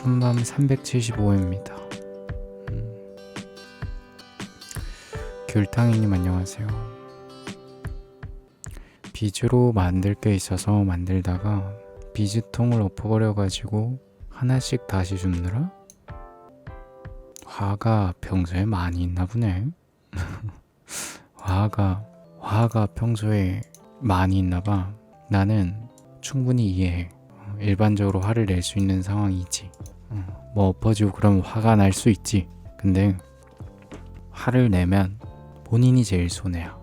천밤 375회입니다. 귤탕이님 안녕하세요. 비즈로 만들 게 있어서 만들다가 비즈통을 엎어버려가지고 하나씩 다시 줍느라 화가 평소에 많이 있나 보네. 화가 평소에 많이 있나 봐. 나는 충분히 이해해. 일반적으로 화를 낼 수 있는 상황이지. 뭐 엎어지고 그러면 화가 날 수 있지. 근데 화를 내면 본인이 제일 손해야.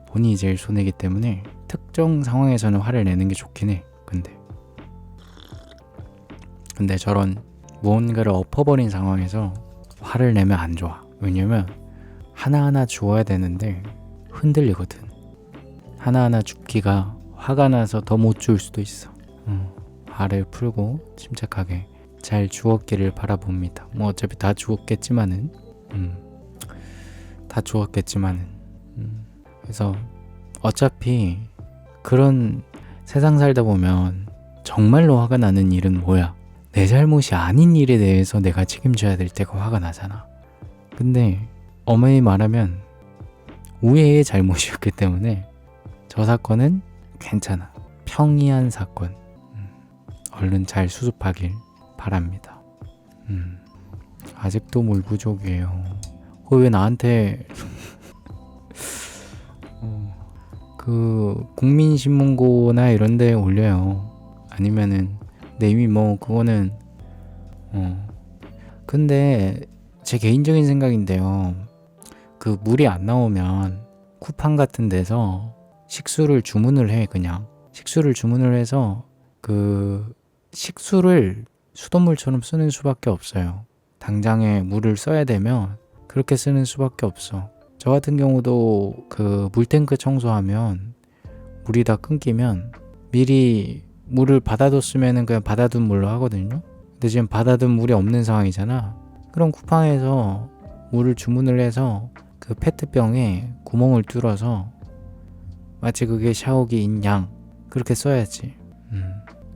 본인이 제일 손해이기 때문에 특정 상황에서는 화를 내는 게 좋긴 해. 근데 저런 무언가를 엎어버린 상황에서 화를 내면 안 좋아. 왜냐면 하나하나 주어야 되는데 흔들리거든. 하나하나 줍기가 화가 나서 더 못 줄 수도 있어. 화를 풀고 침착하게 잘 주었기를 바라봅니다. 뭐 어차피 다 주었겠지만은 그래서 어차피 그런 세상 살다 보면 정말로 화가 나는 일은 뭐야? 내 잘못이 아닌 일에 대해서 내가 책임져야 될 때가 화가 나잖아. 근데 엄연히 말하면 우애의 잘못이었기 때문에 저 사건은 괜찮아. 평이한 사건. 얼른 잘 수습하길 바랍니다. 아직도 물 부족이에요. 왜 나한테 그 국민신문고나 이런 데 올려요. 아니면은 근데 이미 뭐 그거는 근데 제 개인적인 생각인데요. 그 물이 안 나오면 쿠팡 같은 데서 식수를 주문을 해. 그냥 식수를 주문을 해서 그 식수를 수돗물처럼 쓰는 수밖에 없어요. 당장에 물을 써야 되면 그렇게 쓰는 수밖에 없어. 저 같은 경우도 그 물탱크 청소하면 물이 다 끊기면 미리 물을 받아뒀으면 그냥 받아둔 물로 하거든요. 근데 지금 받아둔 물이 없는 상황이잖아. 그럼 쿠팡에서 물을 주문을 해서 그 페트병에 구멍을 뚫어서 마치 그게 샤워기인 양 그렇게 써야지.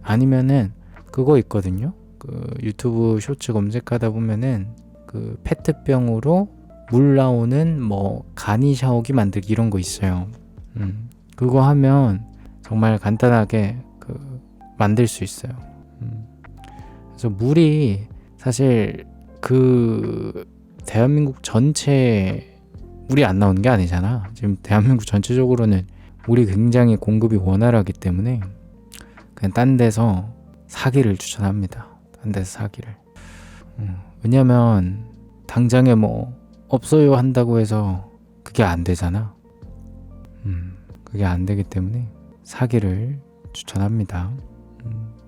아니면은 그거 있거든요. 그 유튜브 쇼츠 검색하다 보면은 그 페트병으로 물 나오는 뭐 간이 샤워기 만들기 이런 거 있어요. 그거 하면 정말 간단하게 그 만들 수 있어요. 그래서 물이 사실 그 대한민국 전체 물이 안 나오는 게 아니잖아. 지금 대한민국 전체적으로는 물이 굉장히 공급이 원활하기 때문에 그냥 딴 데서 사기를 추천합니다. 딴 데서 사기를. 왜냐면 당장에 뭐 없어요 한다고 해서 그게 안 되잖아. 그게 안 되기 때문에 사기를 추천합니다.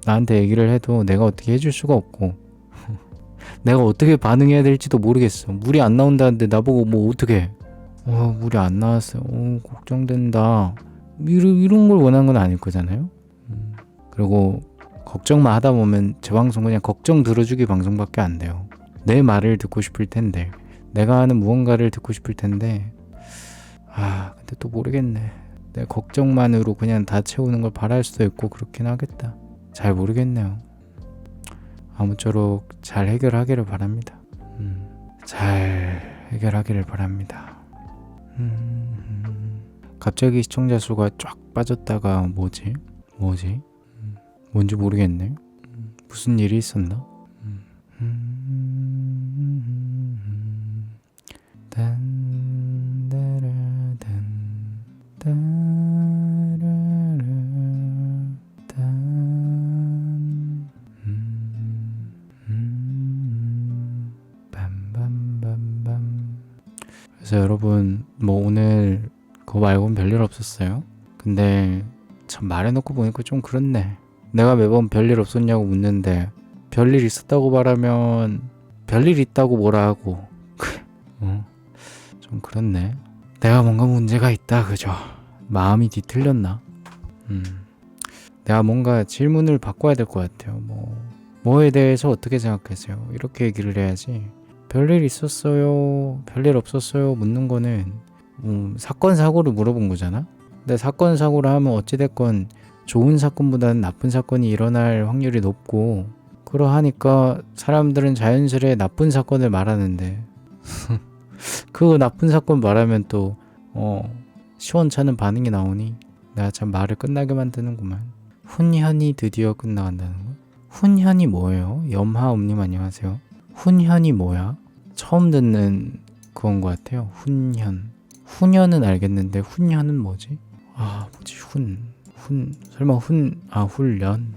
나한테 얘기를 해도 내가 어떻게 해줄 수가 없고 내가 어떻게 반응해야 될지도 모르겠어. 물이 안 나온다는데 나보고 뭐 어떻게 물이 안 나왔어요. 걱정된다. 이런 걸 원하는 건 아닐 거잖아요. 그리고 걱정만 하다 보면 제 방송 그냥 걱정 들어주기 방송밖에 안 돼요. 내 말을 듣고 싶을 텐데 내가 하는 무언가를 듣고 싶을 텐데 근데 또 모르겠네. 내 걱정만으로 그냥 다 채우는 걸 바랄 수도 있고 그렇긴 하겠다. 잘 모르겠네요. 아무쪼록 잘 해결하기를 바랍니다. 잘 해결하기를 바랍니다. 갑자기 시청자 수가 쫙 빠졌다가 뭐지? 뭔지 모르겠네. 무슨 일이 있었나? 그래서 여러분 뭐 오늘 그거 말고는 별일 없었어요. 근데 참 말해놓고 보니까 좀 그렇네. 내가 매번 별일 없었냐고 묻는데 별일 있었다고 말하면 별일 있다고 뭐라 하고 좀 그렇네. 내가 뭔가 문제가 있다 그죠? 마음이 뒤틀렸나? 내가 뭔가 질문을 바꿔야 될 것 같아요. 뭐에 대해서 어떻게 생각하세요? 이렇게 얘기를 해야지. 별일 있었어요? 별일 없었어요? 묻는 거는 사건 사고를 물어본 거잖아. 근데 사건 사고를 하면 어찌됐건 좋은 사건보다는 나쁜 사건이 일어날 확률이 높고 그러하니까 사람들은 자연스레 나쁜 사건을 말하는데 그 나쁜 사건 말하면 또 시원찮은 반응이 나오니 내가 참 말을 끝나게 만드는구만. 훈현이 드디어 끝나간다는 거? 훈현이 뭐예요? 염하옴님 안녕하세요. 훈현이 뭐야? 처음 듣는 그건 것 같아요. 훈현. 훈현은 알겠는데 훈현은 뭐지? 뭐지? 설마 훈련?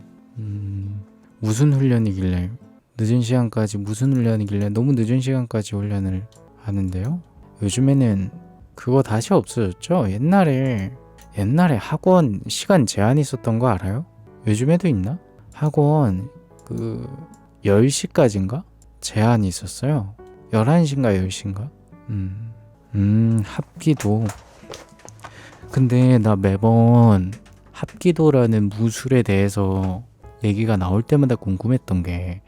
무슨 훈련이길래 늦은 시간까지 무슨 훈련이길래 너무 늦은 시간까지 훈련을 하는데요? 요즘에는 그거 다시 없어졌죠? 옛날에 학원 시간 제한이 있었던 거 알아요? 요즘에도 있나? 학원 10시까지인가? 제한이 있었어요. 11시인가 10시인가? 합기도. 근데 나 매번 합기도라는 무술에 대해서 얘기가 나올 때마다 궁금했던 게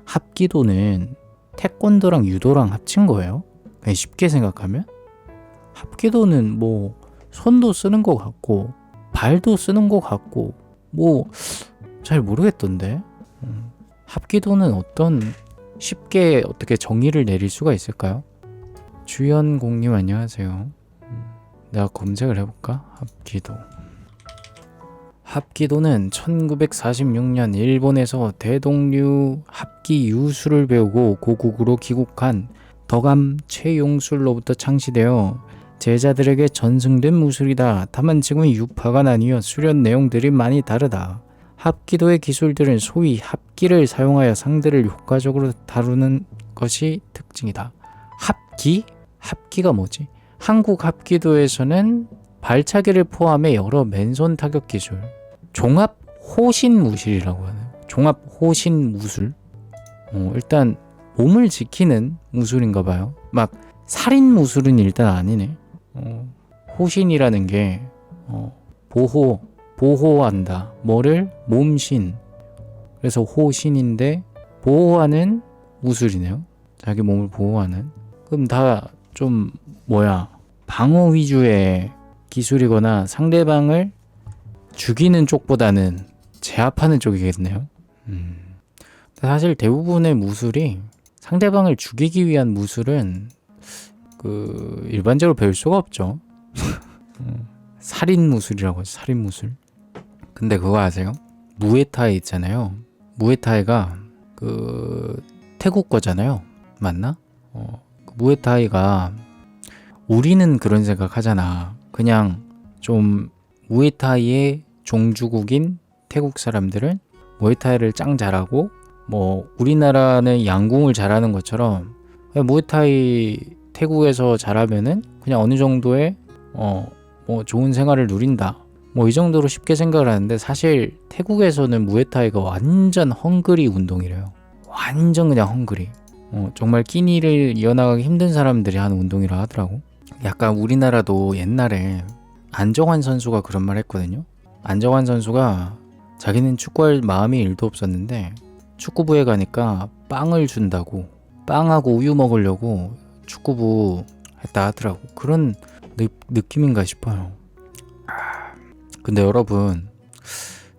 합기도는 태권도랑 유도랑 합친 거예요? 그냥 쉽게 생각하면? 합기도는 뭐 손도 쓰는 것 같고 발도 쓰는 것 같고 뭐 잘 모르겠던데. 합기도는 쉽게 어떻게 정의를 내릴 수가 있을까요? 주연공님 안녕하세요. 내가 검색을 해볼까? 합기도는 1946년 일본에서 대동류 합기 유술을 배우고 고국으로 귀국한 덕암 최용술로부터 창시되어 제자들에게 전승된 무술이다. 다만 지금은 유파가 나뉘어 수련 내용들이 많이 다르다. 합기도의 기술들은 소위 합기를 사용하여 상대를 효과적으로 다루는 것이 특징이다. 합기? 합기가 뭐지? 한국 합기도에서는 발차기를 포함해 여러 맨손 타격 기술, 종합 호신 무술이라고 하는 종합 호신 무술. 일단 몸을 지키는 무술인가 봐요. 막 살인 무술은 일단 아니네. 호신이라는 게 보호한다. 뭐를? 몸신. 그래서 호신인데 보호하는 무술이네요. 자기 몸을 보호하는. 그럼 다 좀 방어 위주의 기술이거나 상대방을 죽이는 쪽보다는 제압하는 쪽이겠네요. 사실 대부분의 무술이 상대방을 죽이기 위한 무술은 일반적으로 배울 수가 없죠. 살인 무술이라고 하죠. 살인 무술. 근데 그거 아세요? 무에타이 있잖아요. 무에타이가 태국 거잖아요. 맞나? 무에타이가 우리는 그런 생각 하잖아. 그냥 좀 무에타이의 종주국인 태국 사람들은 무에타이를 짱 잘하고 우리나라는 양궁을 잘하는 것처럼 무에타이 태국에서 잘하면은 그냥 어느 정도의 좋은 생활을 누린다. 이 정도로 쉽게 생각을 하는데 사실 태국에서는 무에타이가 완전 헝그리 운동이래요. 완전 그냥 헝그리. 정말 끼니를 이어나가기 힘든 사람들이 하는 운동이라 하더라고. 약간 우리나라도 옛날에 안정환 선수가 그런 말 했거든요. 안정환 선수가 자기는 축구할 마음이 1도 없었는데 축구부에 가니까 빵을 준다고, 빵하고 우유 먹으려고 축구부 했다 하더라고. 그런 느낌인가 싶어요. 근데 여러분,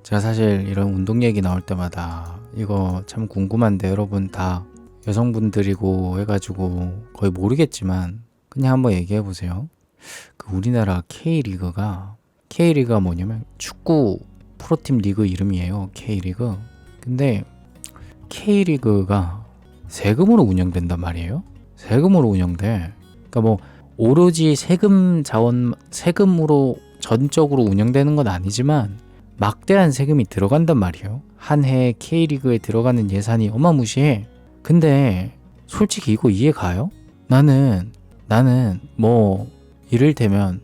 제가 사실 이런 운동 얘기 나올 때마다 이거 참 궁금한데 여러분 다 여성분들이고 해가지고 거의 모르겠지만 그냥 한번 얘기해보세요. 우리나라 K리그가 뭐냐면 축구 프로팀 리그 이름이에요. K리그. 근데 K리그가 세금으로 운영된단 말이에요. 세금으로 운영돼. 그러니까 오로지 세금으로 전적으로 운영되는 건 아니지만 막대한 세금이 들어간단 말이에요. 한 해에 K리그에 들어가는 예산이 어마무시해. 근데 솔직히 이거 이해 가요? 나는 이를테면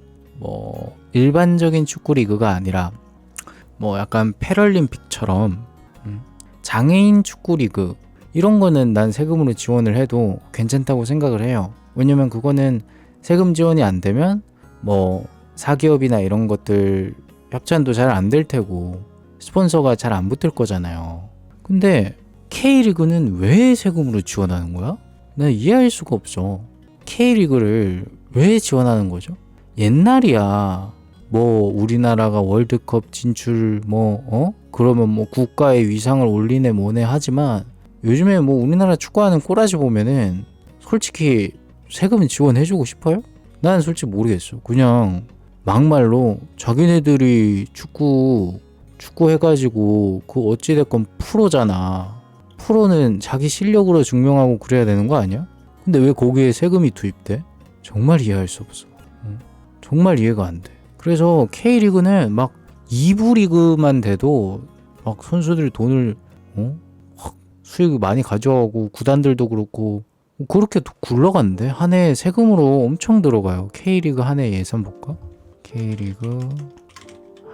일반적인 축구 리그가 아니라 약간 패럴림픽처럼 장애인 축구 리그 이런 거는 난 세금으로 지원을 해도 괜찮다고 생각을 해요. 왜냐면 그거는 세금 지원이 안 되면 사기업이나 이런 것들 협찬도 잘 안 될 테고 스폰서가 잘 안 붙을 거잖아요. 근데 K리그는 왜 세금으로 지원하는 거야? 난 이해할 수가 없어. K리그를 왜 지원하는 거죠? 옛날이야 우리나라가 월드컵 진출 그러면 국가의 위상을 올리네 뭐네 하지만 요즘에 뭐 우리나라 축구하는 꼬라지 보면은 솔직히 세금 지원해주고 싶어요? 난 솔직히 모르겠어. 그냥 막말로 자기네들이 축구 해가지고 그 어찌됐건 프로잖아. 프로는 자기 실력으로 증명하고 그래야 되는 거 아니야? 근데 왜 거기에 세금이 투입돼? 정말 이해할 수 없어. 정말 이해가 안 돼. 그래서 K리그는 막 2부 리그만 돼도 막 선수들이 돈을 확 수익을 많이 가져가고 구단들도 그렇고 그렇게 굴러간대. 한 해 세금으로 엄청 들어가요. K리그 한 해 예산 볼까? K리그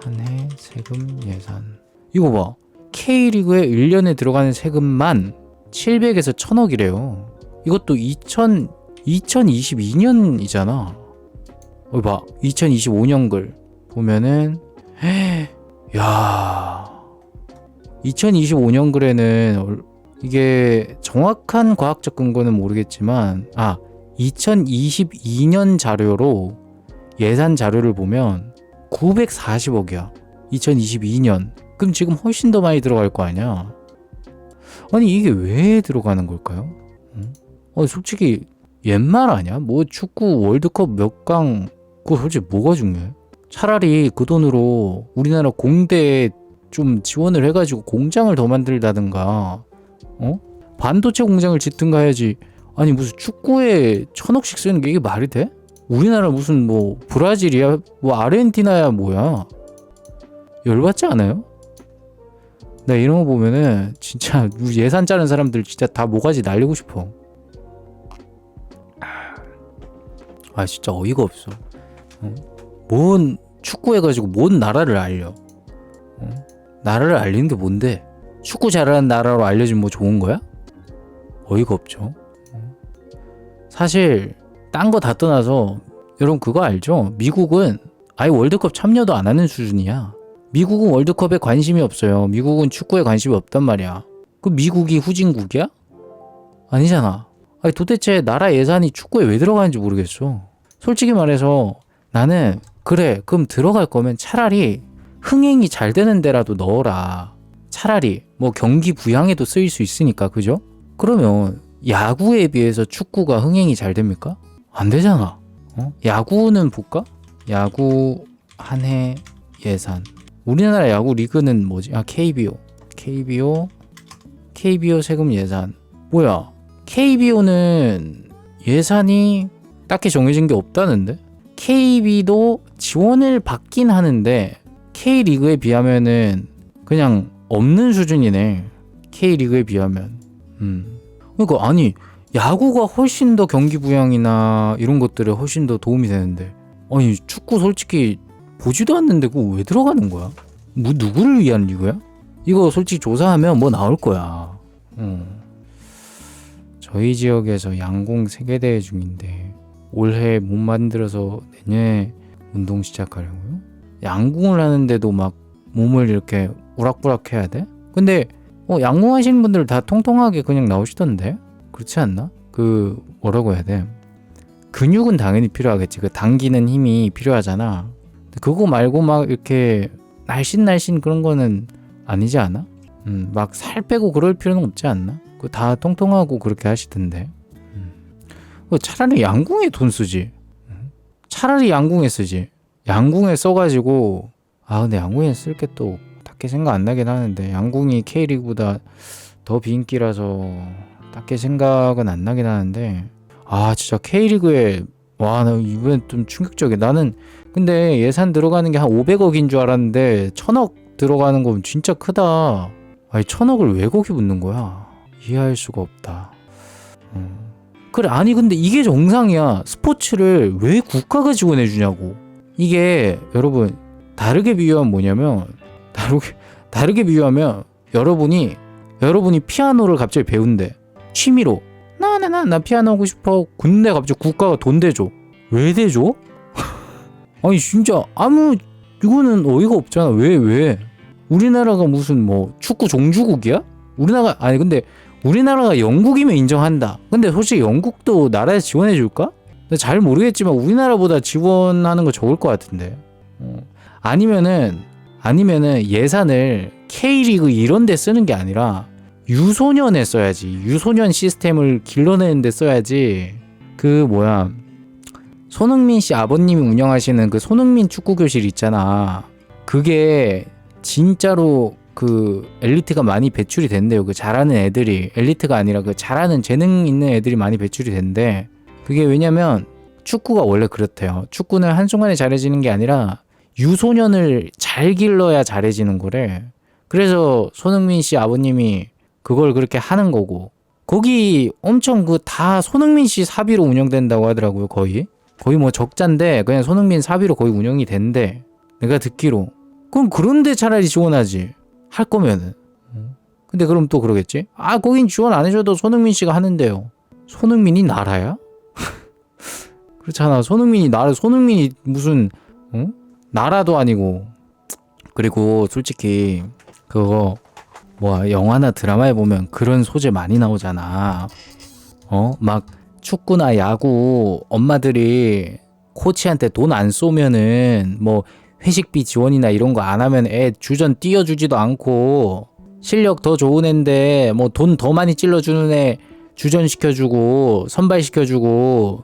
한 해 세금 예산. 이거 봐. K리그에 1년에 들어가는 세금만 700에서 1000억이래요. 이것도 2022년이잖아. 봐. 2025년 글 보면은 야 2025년 글에는 이게 정확한 과학적 근거는 모르겠지만 2022년 자료로 예산 자료를 보면 940억이야. 2022년. 그럼 지금 훨씬 더 많이 들어갈 거 아니야. 아니 이게 왜 들어가는 걸까요? 솔직히 옛말 아니야? 뭐 축구 월드컵 몇 강 그거 솔직히 뭐가 중요해? 차라리 그 돈으로 우리나라 공대에 좀 지원을 해가지고 공장을 더 만들다든가 반도체 공장을 짓든가 해야지. 아니 무슨 축구에 1000억씩 쓰는 게 이게 말이 돼? 우리나라 무슨 뭐 브라질이야? 뭐 아르헨티나야 뭐야? 열받지 않아요? 나 이런 거 보면은 진짜 예산 짜는 사람들 진짜 다 모가지 날리고 싶어. 진짜 어이가 없어. 뭔 축구 해가지고 뭔 나라를 알려? 나라를 알리는 게 뭔데? 축구 잘하는 나라로 알려주면 뭐 좋은 거야? 어이가 없죠. 사실 딴 거 다 떠나서 여러분 그거 알죠? 미국은 아예 월드컵 참여도 안 하는 수준이야. 미국은 월드컵에 관심이 없어요. 미국은 축구에 관심이 없단 말이야. 그 미국이 후진국이야? 아니잖아. 아니 도대체 나라 예산이 축구에 왜 들어가는지 모르겠어. 솔직히 말해서 나는 그래 그럼 들어갈 거면 차라리 흥행이 잘 되는 데라도 넣어라. 차라리 뭐 경기 부양에도 쓰일 수 있으니까. 그죠? 그러면 야구에 비해서 축구가 흥행이 잘 됩니까? 안 되잖아. 야구는 볼까? 야구 한 해 예산. 우리나라 야구 리그는 뭐지? KBO 세금 예산. 뭐야? KBO는 예산이 딱히 정해진 게 없다는데? KB도 지원을 받긴 하는데 K리그에 비하면은 그냥 없는 수준이네. K리그에 비하면. 그러니까 아니 야구가 훨씬 더 경기 부양이나 이런 것들에 훨씬 더 도움이 되는데 아니 축구 솔직히 보지도 않는데 그거 왜 들어가는 거야? 뭐 누구를 위한 리그야? 이거 솔직히 조사하면 뭐 나올 거야. 저희 지역에서 양궁 세계대회 중인데 올해 못 만들어서 내년에 운동 시작하려고요? 양궁을 하는데도 막 몸을 이렇게 우락부락 해야 돼? 근데 양궁 하시는 분들 다 통통하게 그냥 나오시던데? 그렇지 않나? 그 뭐라고 해야 돼? 근육은 당연히 필요하겠지. 그 당기는 힘이 필요하잖아. 그거 말고 막 이렇게 날씬날씬 그런 거는 아니지 않아? 막 살 빼고 그럴 필요는 없지 않나? 그 다 통통하고 그렇게 하시던데. 차라리 양궁에 돈 쓰지. 차라리 양궁에 쓰지. 양궁에 써가지고 근데 양궁에 쓸 게 또 딱히 생각 안 나긴 하는데 양궁이 K리그보다 더 비인기라서 딱히 생각은 안 나긴 하는데 진짜 K리그에 나 이번엔 좀 충격적이야. 나는 근데 예산 들어가는 게 한 500억인 줄 알았는데 1000억 들어가는 건 진짜 크다. 아니 1000억을 왜 거기 붓는 거야? 이해할 수가 없다. 그래 아니 근데 이게 정상이야. 스포츠를 왜 국가가 지원해 주냐고. 이게 여러분 다르게 비유하면 뭐냐면 다르게 비유하면 여러분이 피아노를 갑자기 배운대. 취미로 나 피아노 하고 싶어. 근데 갑자기 국가가 돈 대줘. 왜 대줘? 아니 진짜 이거는 어이가 없잖아. 왜? 우리나라가 무슨 뭐 축구 종주국이야? 근데 우리나라가 영국이면 인정한다. 근데 솔직히 영국도 나라에서 지원해 줄까? 잘 모르겠지만 우리나라보다 지원하는 거 적을 것 같은데. 아니면은 예산을 K리그 이런 데 쓰는 게 아니라 유소년에 써야지. 유소년 시스템을 길러내는데 써야지. 손흥민 씨 아버님이 운영하시는 그 손흥민 축구교실 있잖아. 그게 진짜로 그 엘리트가 많이 배출이 된대요. 그 잘하는 애들이, 엘리트가 아니라 그 잘하는 재능 있는 애들이 많이 배출이 된대. 그게 왜냐면 축구가 원래 그렇대요. 축구는 한순간에 잘해지는 게 아니라 유소년을 잘 길러야 잘해지는 거래. 그래서 손흥민 씨 아버님이 그걸 그렇게 하는 거고, 거기 엄청 그 다 손흥민 씨 사비로 운영된다고 하더라고요. 거의 뭐 적자인데 그냥 손흥민 사비로 거의 운영이 된대. 내가 듣기로. 그럼 그런데 차라리 지원하지, 할 거면은. 근데 그럼 또 그러겠지? 아, 거긴 지원 안 해줘도 손흥민 씨가 하는데요. 손흥민이 나라야? 그렇잖아. 손흥민이 무슨 나라도 아니고. 그리고 솔직히 그거 영화나 드라마에 보면 그런 소재 많이 나오잖아. 막 축구나 야구 엄마들이 코치한테 돈 안 쏘면은 뭐 회식비 지원이나 이런 거 안 하면 애 주전 띄워주지도 않고, 실력 더 좋은 애인데 뭐 돈 더 많이 찔러주는 애 주전 시켜주고 선발 시켜주고,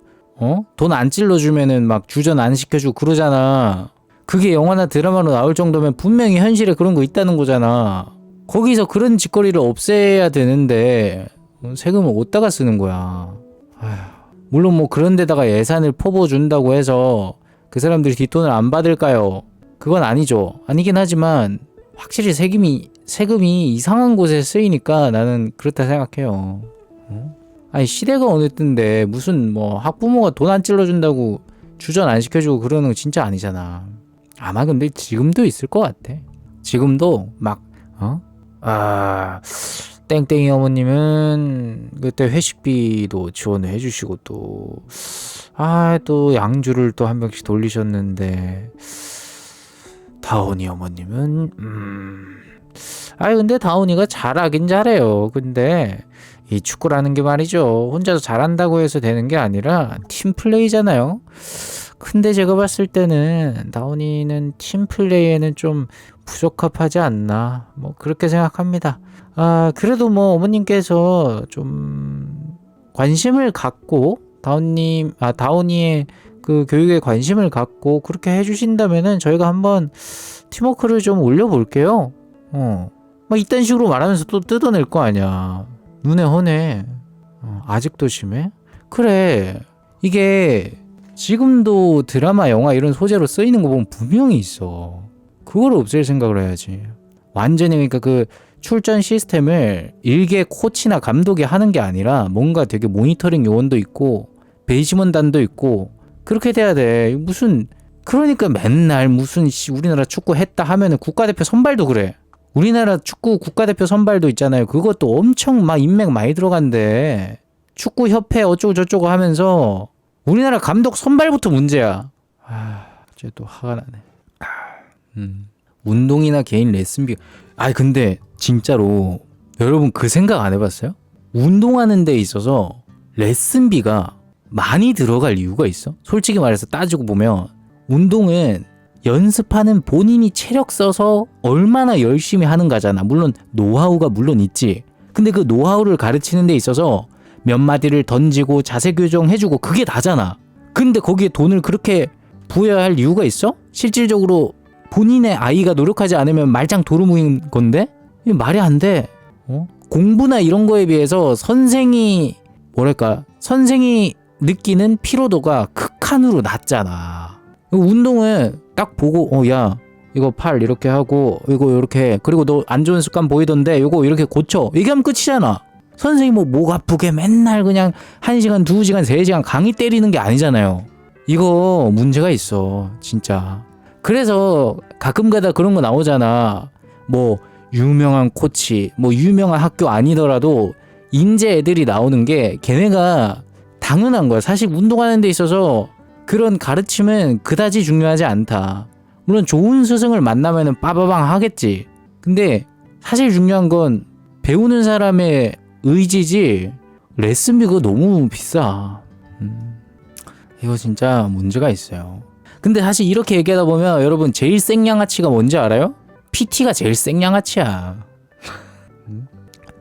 돈 안 찔러주면은 막 주전 안 시켜주고 그러잖아. 그게 영화나 드라마로 나올 정도면 분명히 현실에 그런 거 있다는 거잖아. 거기서 그런 짓거리를 없애야 되는데 세금을 어디다가 쓰는 거야. 물론 뭐 그런 데다가 예산을 퍼부어준다고 해서 그 사람들이 뒷돈을 안 받을까요? 그건 아니죠. 아니긴 하지만 확실히 세금이 이상한 곳에 쓰이니까 나는 그렇다 생각해요. 아니, 시대가 어느 때인데 무슨 뭐 학부모가 돈 안 찔러준다고 주전 안 시켜주고 그러는 거 진짜 아니잖아. 아마 근데 지금도 있을 것 같아. 지금도 막 땡땡이 어머님은 그때 회식비도 지원을 해주시고 또 양주를 또 한 병씩 돌리셨는데, 다운이 어머님은 근데 다운이가 잘하긴 잘해요. 근데 이 축구라는 게 말이죠, 혼자서 잘한다고 해서 되는 게 아니라 팀플레이잖아요. 근데 제가 봤을 때는 다운이는 팀플레이에는 좀 부적합하지 않나, 뭐 그렇게 생각합니다. 그래도 뭐 어머님께서 좀 관심을 갖고 다운이의 그 교육에 관심을 갖고 그렇게 해주신다면은 저희가 한번 팀워크를 좀 올려볼게요. 막 이딴 식으로 말하면서 또 뜯어낼 거 아니야. 눈에 훤해. 아직도 심해? 그래, 이게 지금도 드라마, 영화 이런 소재로 쓰이는 거 보면 분명히 있어. 그걸 없앨 생각을 해야지. 완전히, 그러니까 그 출전 시스템을 일개 코치나 감독이 하는 게 아니라 뭔가 되게 모니터링 요원도 있고 배심원단도 있고 그렇게 돼야 돼. 그러니까 맨날 우리나라 축구 했다 하면은 국가대표 선발도 그래. 우리나라 축구 국가대표 선발도 있잖아요. 그것도 엄청 막 인맥 많이 들어간대. 축구협회 어쩌고 저쩌고 하면서 우리나라 감독 선발부터 문제야. 이제 또 화가 나네. 운동이나 개인 레슨비. 근데 진짜로 여러분 그 생각 안 해봤어요? 운동하는 데 있어서 레슨비가 많이 들어갈 이유가 있어? 솔직히 말해서 따지고 보면 운동은 연습하는 본인이 체력 써서 얼마나 열심히 하는가잖아. 물론 노하우가 있지. 근데 그 노하우를 가르치는 데 있어서 몇 마디를 던지고 자세 교정해주고 그게 다잖아. 근데 거기에 돈을 그렇게 부여야 할 이유가 있어? 실질적으로 본인의 아이가 노력하지 않으면 말짱 도루묵인 건데? 이게 말이 안 돼. 공부나 이런 거에 비해서 선생이 느끼는 피로도가 극한으로 낮잖아. 운동은 딱 보고 야 이거 팔 이렇게 하고 이거 이렇게, 그리고 너 안 좋은 습관 보이던데 이거 이렇게 고쳐, 얘기하면 끝이잖아. 선생이 목 아프게 맨날 그냥 1시간 2시간 3시간 강의 때리는 게 아니잖아요. 이거 문제가 있어 진짜. 그래서 가끔가다 그런 거 나오잖아. 뭐 유명한 코치, 뭐 유명한 학교 아니더라도 인재 애들이 나오는 게 걔네가 당연한 거야. 사실 운동하는 데 있어서 그런 가르침은 그다지 중요하지 않다. 물론 좋은 스승을 만나면은 빠바방 하겠지. 근데 사실 중요한 건 배우는 사람의 의지지, 레슨비 그거 너무 비싸. 이거 진짜 문제가 있어요. 근데 사실 이렇게 얘기하다 보면 여러분 제일 생양아치가 뭔지 알아요? PT가 제일 생양아치야.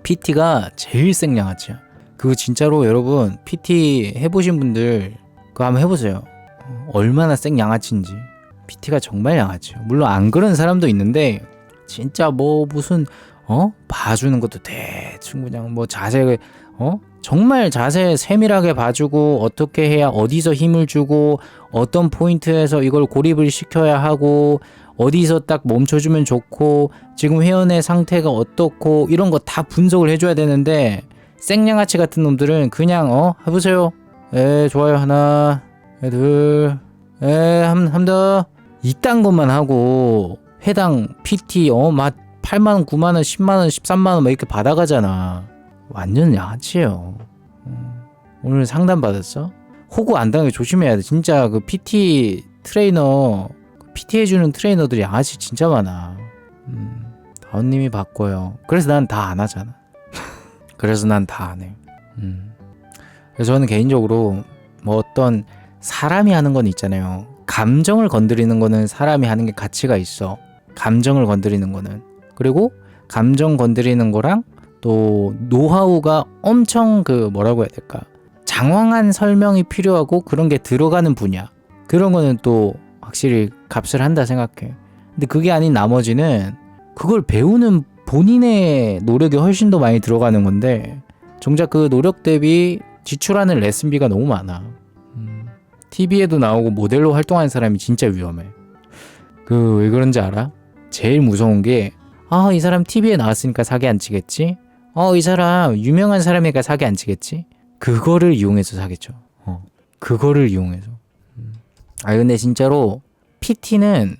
PT가 제일 생양아치야. 그거 진짜로 여러분 PT 해보신 분들 그거 한번 해보세요. 얼마나 생양아치인지. PT가 정말 양아치예요. 물론 안 그런 사람도 있는데 진짜 뭐 무슨 봐주는 것도 대충 그냥 뭐 자세 정말 자세 세밀하게 봐주고 어떻게 해야 어디서 힘을 주고 어떤 포인트에서 이걸 고립을 시켜야 하고 어디서 딱 멈춰주면 좋고 지금 회원의 상태가 어떻고 이런 거 다 분석을 해줘야 되는데 생양아치 같은 놈들은 그냥 해보세요. 좋아요. 하나 둘 한 더 이딴 것만 하고 해당 PT 막 8만원 9만원 10만원 13만원 막 이렇게 받아가잖아. 완전 양아치예요. 오늘 상담 받았어? 호구 안 당하게 조심해야 돼. 진짜 그 PT 트레이너 PT 해주는 트레이너들이 양아치 진짜 많아. 다운님이 바꿔요. 그래서 난 다 안 하잖아. 그래서 난 다 안 해. 그래서 저는 개인적으로 뭐 어떤 사람이 하는 건 있잖아요. 감정을 건드리는 거는 사람이 하는 게 가치가 있어. 감정을 건드리는 거는. 그리고 감정 건드리는 거랑 또 노하우가 엄청 뭐라고 해야 될까? 장황한 설명이 필요하고 그런 게 들어가는 분야. 그런 거는 또 확실히 값을 한다 생각해. 근데 그게 아닌 나머지는 그걸 배우는 본인의 노력이 훨씬 더 많이 들어가는 건데 정작 그 노력 대비 지출하는 레슨비가 너무 많아. TV에도 나오고 모델로 활동하는 사람이 진짜 위험해. 왜 그런지 알아? 제일 무서운 게 이 사람 TV에 나왔으니까 사기 안 치겠지? 이 사람 유명한 사람이니까 사기 안 치겠지? 그거를 이용해서 사겠죠. 그거를 이용해서. 근데 진짜로 PT는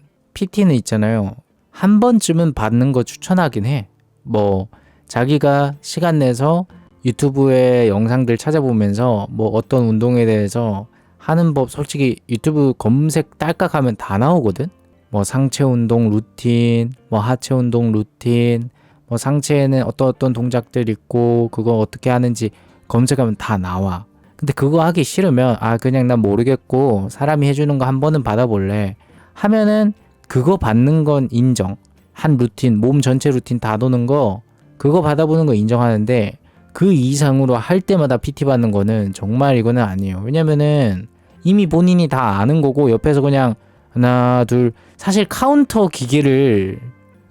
있잖아요. 한 번쯤은 받는 거 추천하긴 해. 뭐 자기가 시간 내서 유튜브에 영상들 찾아보면서 뭐 어떤 운동에 대해서 하는 법 솔직히 유튜브 검색 딸깍 하면 다 나오거든. 뭐 상체 운동 루틴, 뭐 하체 운동 루틴, 뭐 상체에는 어떤 동작들 있고 그거 어떻게 하는지 검색하면 다 나와. 근데 그거 하기 싫으면 그냥 난 모르겠고 사람이 해주는 거 한 번은 받아볼래 하면은 그거 받는 건 인정. 한 루틴, 몸 전체 루틴 다 도는 거 그거 받아보는 거 인정하는데 그 이상으로 할 때마다 PT 받는 거는 정말 이거는 아니에요. 왜냐면은 이미 본인이 다 아는 거고 옆에서 그냥 하나 둘 사실 카운터 기계를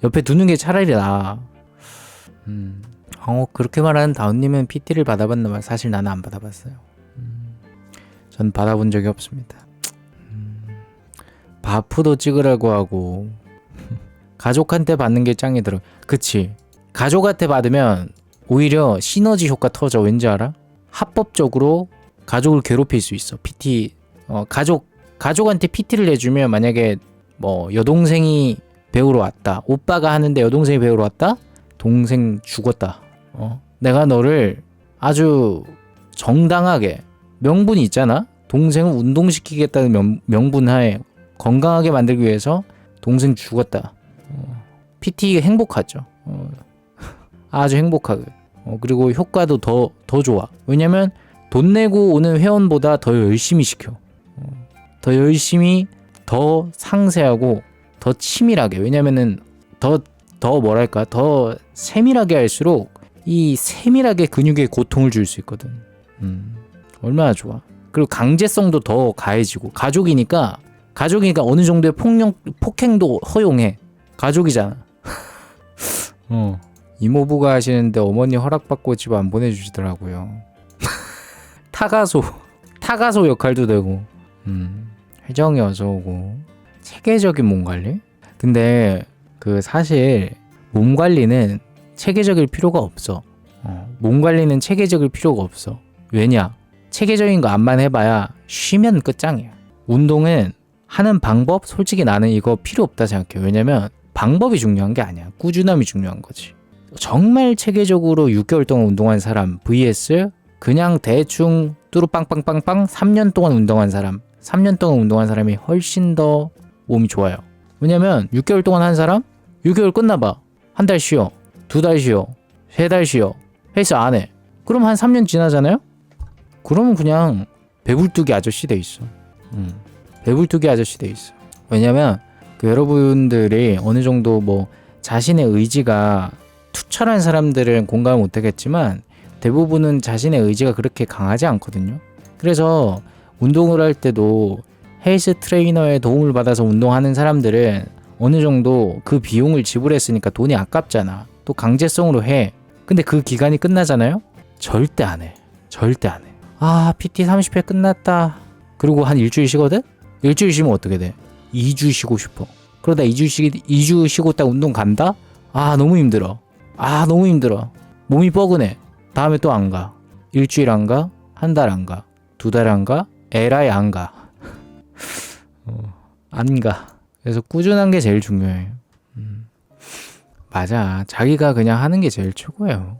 옆에 두는 게 차라리 나아. 그렇게 말하는 다운님은 PT를 받아봤나 봐요. 사실 나는 안 받아봤어요. 전 받아본 적이 없습니다. 바프도 찍으라고 하고 가족한테 받는 게 짱이 들어. 그치? 가족한테 받으면 오히려 시너지 효과 터져. 왠지 알아? 합법적으로 가족을 괴롭힐 수 있어. PT 가족한테 PT를 해주면 만약에 뭐 여동생이 배우러 왔다. 오빠가 하는데 여동생이 배우러 왔다? 동생 죽었다. 내가 너를 아주 정당하게 명분이 있잖아. 동생을 운동시키겠다는 명분 하에 건강하게 만들기 위해서 동생 죽었다. PT 행복하죠. 아주 행복하게. 그리고 효과도 더 좋아. 왜냐면 돈 내고 오는 회원보다 더 열심히 시켜. 더 열심히, 더 상세하고, 더 치밀하게. 왜냐면은 더 뭐랄까, 더 세밀하게 할수록 이 세밀하게 근육에 고통을 줄 수 있거든. 얼마나 좋아. 그리고 강제성도 더 가해지고. 가족이니까 어느 정도의 폭행도 허용해. 가족이잖아. 이모부가 하시는데 어머니 허락받고 집 안 보내주시더라고요. 타가소 역할도 되고. 회정이 어서 오고. 체계적인 몸 관리? 근데 사실 몸 관리는 체계적일 필요가 없어. 몸 관리는 체계적일 필요가 없어. 왜냐? 체계적인 거 안만 해봐야 쉬면 끝장이야. 운동은 하는 방법 솔직히 나는 이거 필요 없다 생각해. 왜냐면 방법이 중요한 게 아니야. 꾸준함이 중요한 거지. 정말 체계적으로 6개월 동안 운동한 사람 vs 그냥 대충 뚜루빵빵빵빵 3년 동안 운동한 사람. 3년 동안 운동한 사람이 훨씬 더 몸이 좋아요. 왜냐면 6개월 동안 한 사람 6개월 끝나봐. 한 달 쉬어. 2달 쉬어. 3달 쉬어. 헬스 안 해. 그럼 한 3년 지나잖아요? 그러면 그냥 배불뚝이 아저씨 돼 있어. 배불뚝이 아저씨 돼 있어. 왜냐면 여러분들이 어느 정도 뭐 자신의 의지가 투철한 사람들은 공감을 못하겠지만 대부분은 자신의 의지가 그렇게 강하지 않거든요. 그래서 운동을 할 때도 헬스 트레이너의 도움을 받아서 운동하는 사람들은 어느 정도 그 비용을 지불했으니까 돈이 아깝잖아. 또 강제성으로 해. 근데 그 기간이 끝나잖아요? 절대 안 해. 절대 안 해. 아, PT 30회 끝났다. 그리고 한 일주일 쉬거든? 일주일 쉬면 어떻게 돼? 2주 쉬고 싶어. 그러다 2주 쉬고 딱 운동 간다? 아, 너무 힘들어. 아, 너무 힘들어. 몸이 뻐근해. 다음에 또 안 가. 일주일 안 가? 한 달 안 가? 두 달 안 가? 에라이 안 가. 안 가. 그래서 꾸준한 게 제일 중요해요. 맞아. 자기가 그냥 하는 게 제일 최고예요.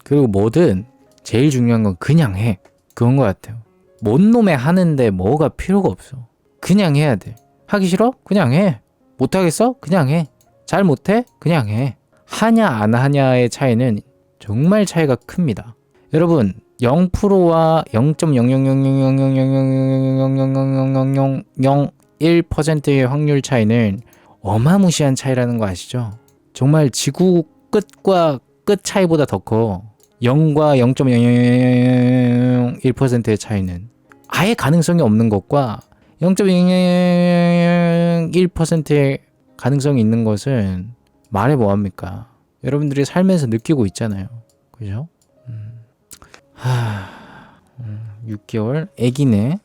그리고 뭐든 제일 중요한 건 그냥 해. 그런 것 같아요. 뭔 놈의 하는데 뭐가 필요가 없어. 그냥 해야 돼. 하기 싫어? 그냥 해. 못하겠어? 그냥 해. 잘 못해? 그냥 해. 하냐 안 하냐의 차이는 정말 차이가 큽니다. 여러분 0%와 0.0000000000001%의 확률 차이는 어마무시한 차이라는 거 아시죠? 정말 지구 끝과 끝 차이보다 더 커. 0과 0.00001%의 차이는 아예 가능성이 없는 것과 0.001%의 가능성이 있는 것은 말해 뭐합니까? 여러분들이 살면서 느끼고 있잖아요. 그죠? 6개월? 애기네.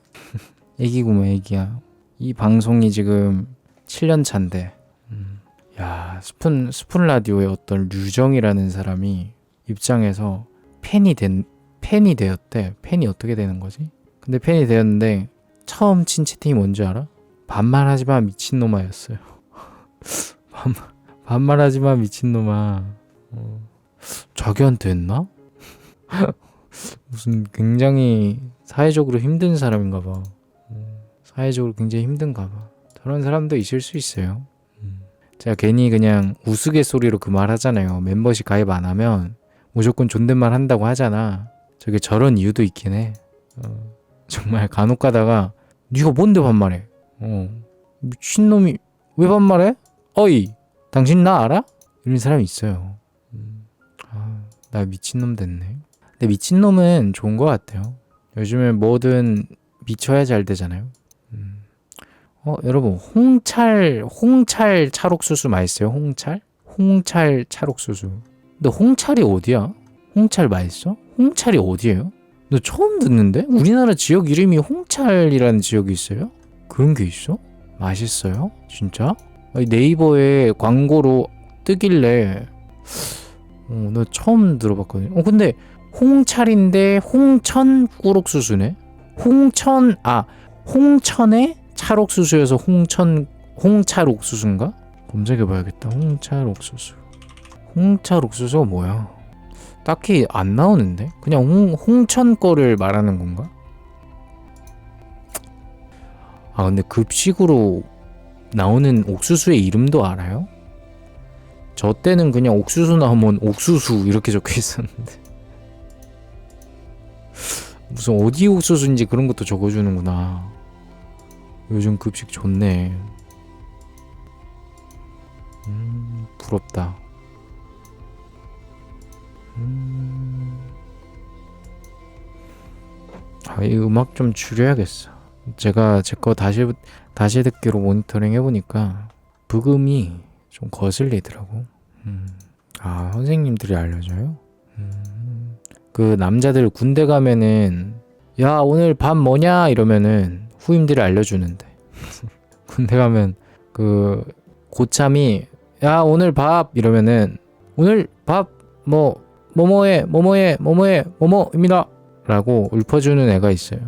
애기구만 애기야. 이 방송이 지금 7년 차인데 야, 스푼 라디오의 어떤 류정이라는 사람이 입장에서 팬이 되었대. 팬이 어떻게 되는 거지? 근데 팬이 되었는데 처음 친 채팅이 뭔지 알아? 반말하지마 미친놈아였어요. 반말하지마 미친놈아. 자기한테 했나? 무슨 굉장히 사회적으로 힘든 사람인가 봐. 사회적으로 굉장히 힘든가 봐. 저런 사람도 있을 수 있어요. 제가 괜히 그냥 우스갯소리로 그 말 하잖아요. 멤버십 가입 안 하면 무조건 존댓말 한다고 하잖아. 저게 저런 이유도 있긴 해. 정말 간혹 가다가 네가 뭔데 반말해? 미친놈이 왜 반말해? 어이 당신 나 알아? 이런 사람이 있어요. 나 미친놈 됐네. 근데 미친놈은 좋은 것 같아요. 요즘에 뭐든 미쳐야 잘 되잖아요. 여러분 홍찰 찰옥수수 맛있어요? 홍찰 찰옥수수. 근데 홍찰이 어디야? 홍찰 맛있어? 홍찰이 어디예요? 너 처음 듣는데? 우리나라 지역 이름이 홍찰이라는 지역이 있어요? 그런 게 있어? 맛있어요? 진짜? 네이버에 광고로 뜨길래 너 처음 들어봤거든요. 근데 홍찰인데 홍천 꿀옥수수네? 홍천의 찰옥수수여서 홍찰옥수수인가? 검색해봐야겠다. 홍찰옥수수가 뭐야? 딱히 안 나오는데? 그냥 홍천 거를 말하는 건가? 근데 급식으로 나오는 옥수수의 이름도 알아요? 저 때는 그냥 옥수수 나오면 옥수수 이렇게 적혀 있었는데 무슨 어디 옥수수인지 그런 것도 적어주는구나. 요즘 급식 좋네. 부럽다. 이 음악 좀 줄여야겠어. 제가 제 거 다시 듣기로 모니터링 해보니까 부금이 좀 거슬리더라고. 선생님들이 알려줘요? 그 남자들 군대 가면은 야 오늘 밥 뭐냐 이러면은 후임들이 알려주는데 군대 가면 그 고참이 야 오늘 밥 이러면은 오늘 밥 뭐뭐입니다 라고 읊어주는 애가 있어요.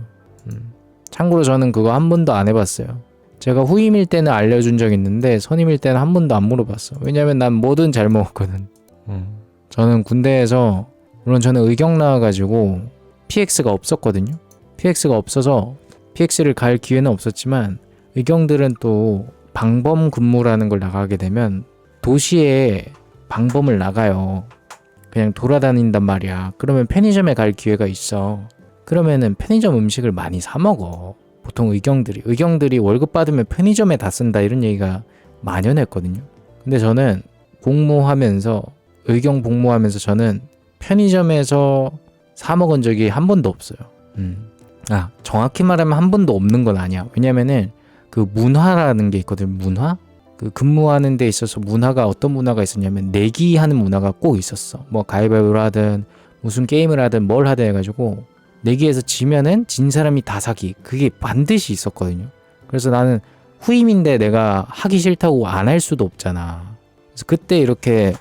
참고로 저는 그거 한 번도 안 해봤어요. 제가 후임일 때는 알려준 적 있는데 선임일 때는 한 번도 안 물어봤어. 왜냐면 난 뭐든 잘 먹었거든. 저는 군대에서 물론 저는 의경 나와가지고 PX가 없었거든요. PX가 없어서 PX를 갈 기회는 없었지만 의경들은 또 방범 근무라는 걸 나가게 되면 도시에 방범을 나가요. 그냥 돌아다닌단 말이야. 그러면 편의점에 갈 기회가 있어. 그러면은 편의점 음식을 많이 사 먹어. 보통 의경들이 월급 받으면 편의점에 다 쓴다 이런 얘기가 만연했거든요. 근데 저는 복무하면서 의경 복무하면서 저는 편의점에서 사 먹은 적이 한 번도 없어요. 정확히 말하면 한 번도 없는 건 아니야. 왜냐면은 그 문화라는 게 있거든. 문화? 그 근무하는 데 있어서 문화가 어떤 문화가 있었냐면 내기하는 문화가 꼭 있었어. 뭐 가위바위보를 하든 무슨 게임을 하든 뭘 하든 해가지고 내기에서 지면은 진 사람이 다 사기. 그게 반드시 있었거든요. 그래서 나는 후임인데 내가 하기 싫다고 안 할 수도 없잖아. 그래서 그때 이렇게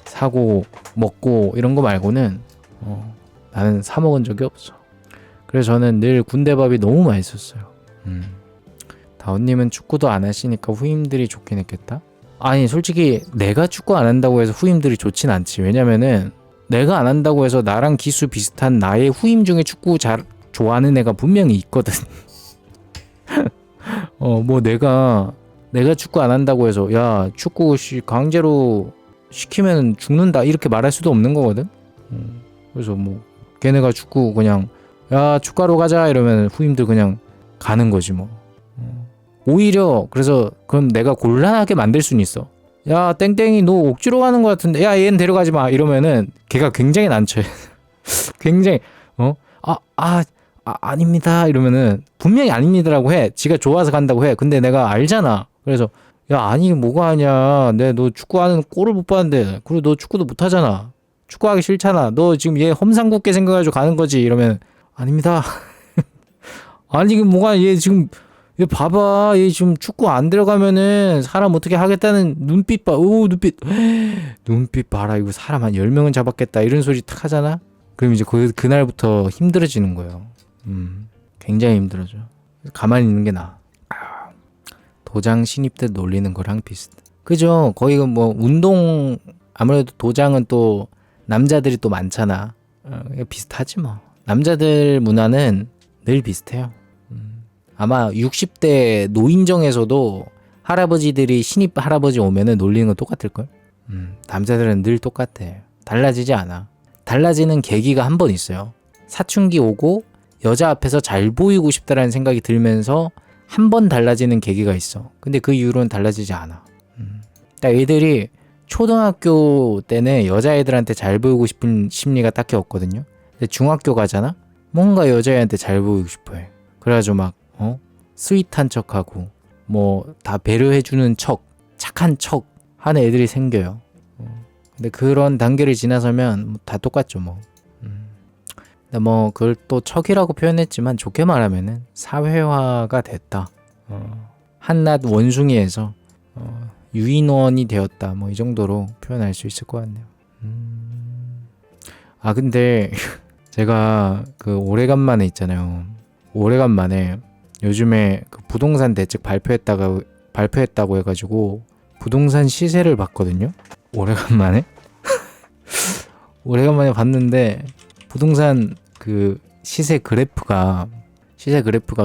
사고 먹고 이런 거 말고는 나는 사 먹은 적이 없어. 그래서 저는 늘 군대밥이 너무 맛있었어요. 다운님은 축구도 안 하시니까 후임들이 좋긴 했겠다? 아니 솔직히 내가 축구 안 한다고 해서 후임들이 좋진 않지. 왜냐면은 내가 안 한다고 해서 나랑 기수 비슷한 나의 후임 중에 축구 잘 좋아하는 애가 분명히 있거든. 뭐 내가 축구 안 한다고 해서 야 축구 강제로 시키면 죽는다 이렇게 말할 수도 없는 거거든. 그래서 뭐 걔네가 축구 그냥 야 축구하러 가자 이러면 후임들 그냥 가는 거지 뭐. 오히려 그래서 그럼 내가 곤란하게 만들 수는 있어. 야 땡땡이 너 억지로 가는 거 같은데 야 얘는 데려가지 마 이러면은 걔가 굉장히 난처해. 굉장히 아닙니다 이러면은 분명히 아닙니다라고 해. 지가 좋아서 간다고 해. 근데 내가 알잖아. 그래서 야 아니 뭐가 아니야. 내 너 축구하는 꼴을 못 봤는데 그리고 너 축구도 못 하잖아. 축구하기 싫잖아. 너 지금 얘 험상궂게 생각해가지고 가는 거지 이러면 아닙니다. 아니 이게 뭐가 얘 지금 얘 봐봐 얘 지금 축구 안 들어가면은 사람 어떻게 하겠다는 눈빛 봐. 오 눈빛 봐라 이거 사람 한 10명은 잡았겠다 이런 소리 탁 하잖아. 그럼 이제 그날부터 힘들어지는 거예요. 굉장히 힘들어져. 가만히 있는 게 나아. 도장 신입 때 놀리는 거랑 비슷. 그죠? 거의 뭐 운동 아무래도 도장은 또 남자들이 또 많잖아. 비슷하지 뭐. 남자들 문화는 늘 비슷해요. 아마 60대 노인정에서도 할아버지들이 신입 할아버지 오면은 놀리는 건 똑같을걸? 남자들은 늘 똑같아. 달라지지 않아. 달라지는 계기가 한 번 있어요. 사춘기 오고 여자 앞에서 잘 보이고 싶다라는 생각이 들면서 한 번 달라지는 계기가 있어. 근데 그 이후로는 달라지지 않아. 그러니까 애들이 초등학교 때는 여자애들한테 잘 보이고 싶은 심리가 딱히 없거든요. 근데 중학교 가잖아? 뭔가 여자애한테 잘 보이고 싶어해. 그래가지고 막 스윗한 척하고 뭐 다 배려해주는 척, 착한 척 하는 애들이 생겨요. 근데 그런 단계를 지나서면 다 똑같죠 뭐. 근데 뭐 그걸 또 척이라고 표현했지만 좋게 말하면은 사회화가 됐다. 한낱 원숭이에서 유인원이 되었다. 뭐 이 정도로 표현할 수 있을 것 같네요. 근데 제가 그 오래간만에 있잖아요. 오래간만에 요즘에 그 부동산 대책 발표했다고 해가지고 부동산 시세를 봤거든요. 오래간만에 봤는데 부동산 그 시세 그래프가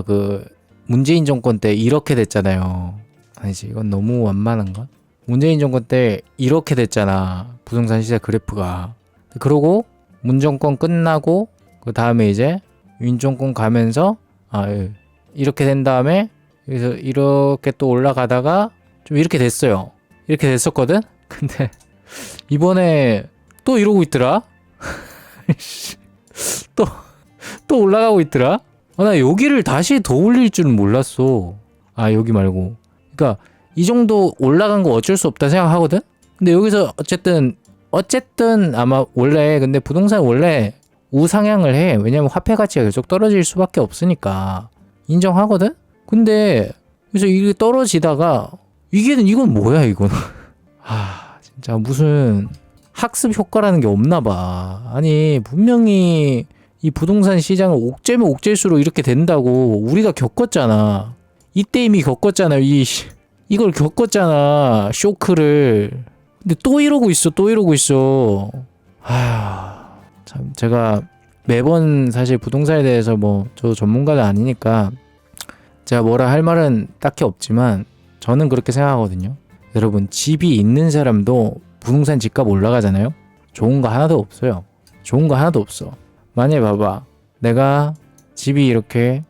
그 문재인 정권 때 이렇게 됐잖아요. 아니지 이건 너무 완만한가? 문재인 정권 때 이렇게 됐잖아. 부동산 시세 그래프가. 그러고 문 정권 끝나고 그 다음에 이제 윤 정권 가면서 이렇게 된 다음에 여기서 이렇게 또 올라가다가 좀 이렇게 됐어요. 이렇게 됐었거든? 근데 이번에 또 이러고 있더라? 또 올라가고 있더라? 나 여기를 다시 더 올릴 줄은 몰랐어. 여기 말고. 그러니까 이 정도 올라간 거 어쩔 수 없다 생각하거든? 근데 여기서 어쨌든 아마 원래 근데 부동산 원래 우상향을 해. 왜냐면 화폐 가치가 계속 떨어질 수밖에 없으니까 인정하거든? 근데 그래서 이게 떨어지다가 이건 뭐야 이건? 진짜 무슨 학습 효과라는 게 없나 봐. 아니 분명히 이 부동산 시장을 옥죄면 옥죄일수록 이렇게 된다고 우리가 겪었잖아. 이때 이미 겪었잖아. 이걸 겪었잖아. 쇼크를. 근데 또 이러고 있어. 참 제가 매번 사실 부동산에 대해서 뭐 저 전문가는 아니니까 제가 뭐라 할 말은 딱히 없지만 저는 그렇게 생각하거든요. 여러분 집이 있는 사람도 부동산 집값 올라가잖아요. 좋은 거 하나도 없어요. 만약에 봐봐. 내가 집이 이렇게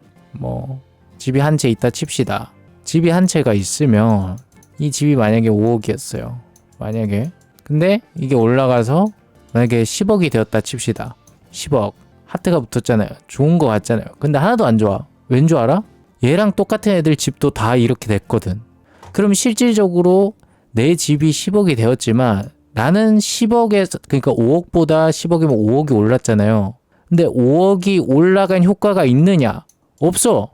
집이 한 채 있다 칩시다. 집이 한 채가 있으면 이 집이 만약에 5억이었어요. 만약에. 근데 이게 올라가서 만약에 10억이 되었다 칩시다. 10억. 하트가 붙었잖아요. 좋은 거 같잖아요. 근데 하나도 안 좋아. 왠 줄 알아? 얘랑 똑같은 애들 집도 다 이렇게 됐거든. 그럼 실질적으로 내 집이 10억이 되었지만 나는 10억에서 그러니까 5억보다 10억이면 5억이 올랐잖아요. 근데 5억이 올라간 효과가 있느냐? 없어.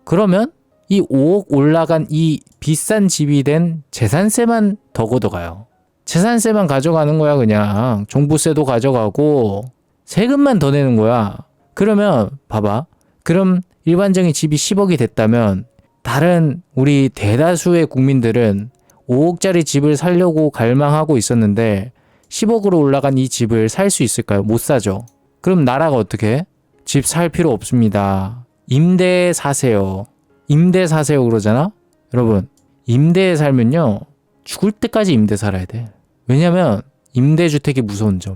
그러면 이 5억 올라간 이 비싼 집이 된 재산세만 더 걷어가요. 재산세만 가져가는 거야. 그냥 종부세도 가져가고 세금만 더 내는 거야. 그러면 봐봐. 그럼 일반적인 집이 10억이 됐다면 다른 우리 대다수의 국민들은 5억짜리 집을 사려고 갈망하고 있었는데 10억으로 올라간 이 집을 살 수 있을까요? 못 사죠. 그럼 나라가 어떻게 해? 집 살 필요 없습니다. 임대에 사세요. 임대 사세요 그러잖아? 여러분, 임대에 살면요. 죽을 때까지 임대 살아야 돼. 왜냐면 임대주택이 무서운 점.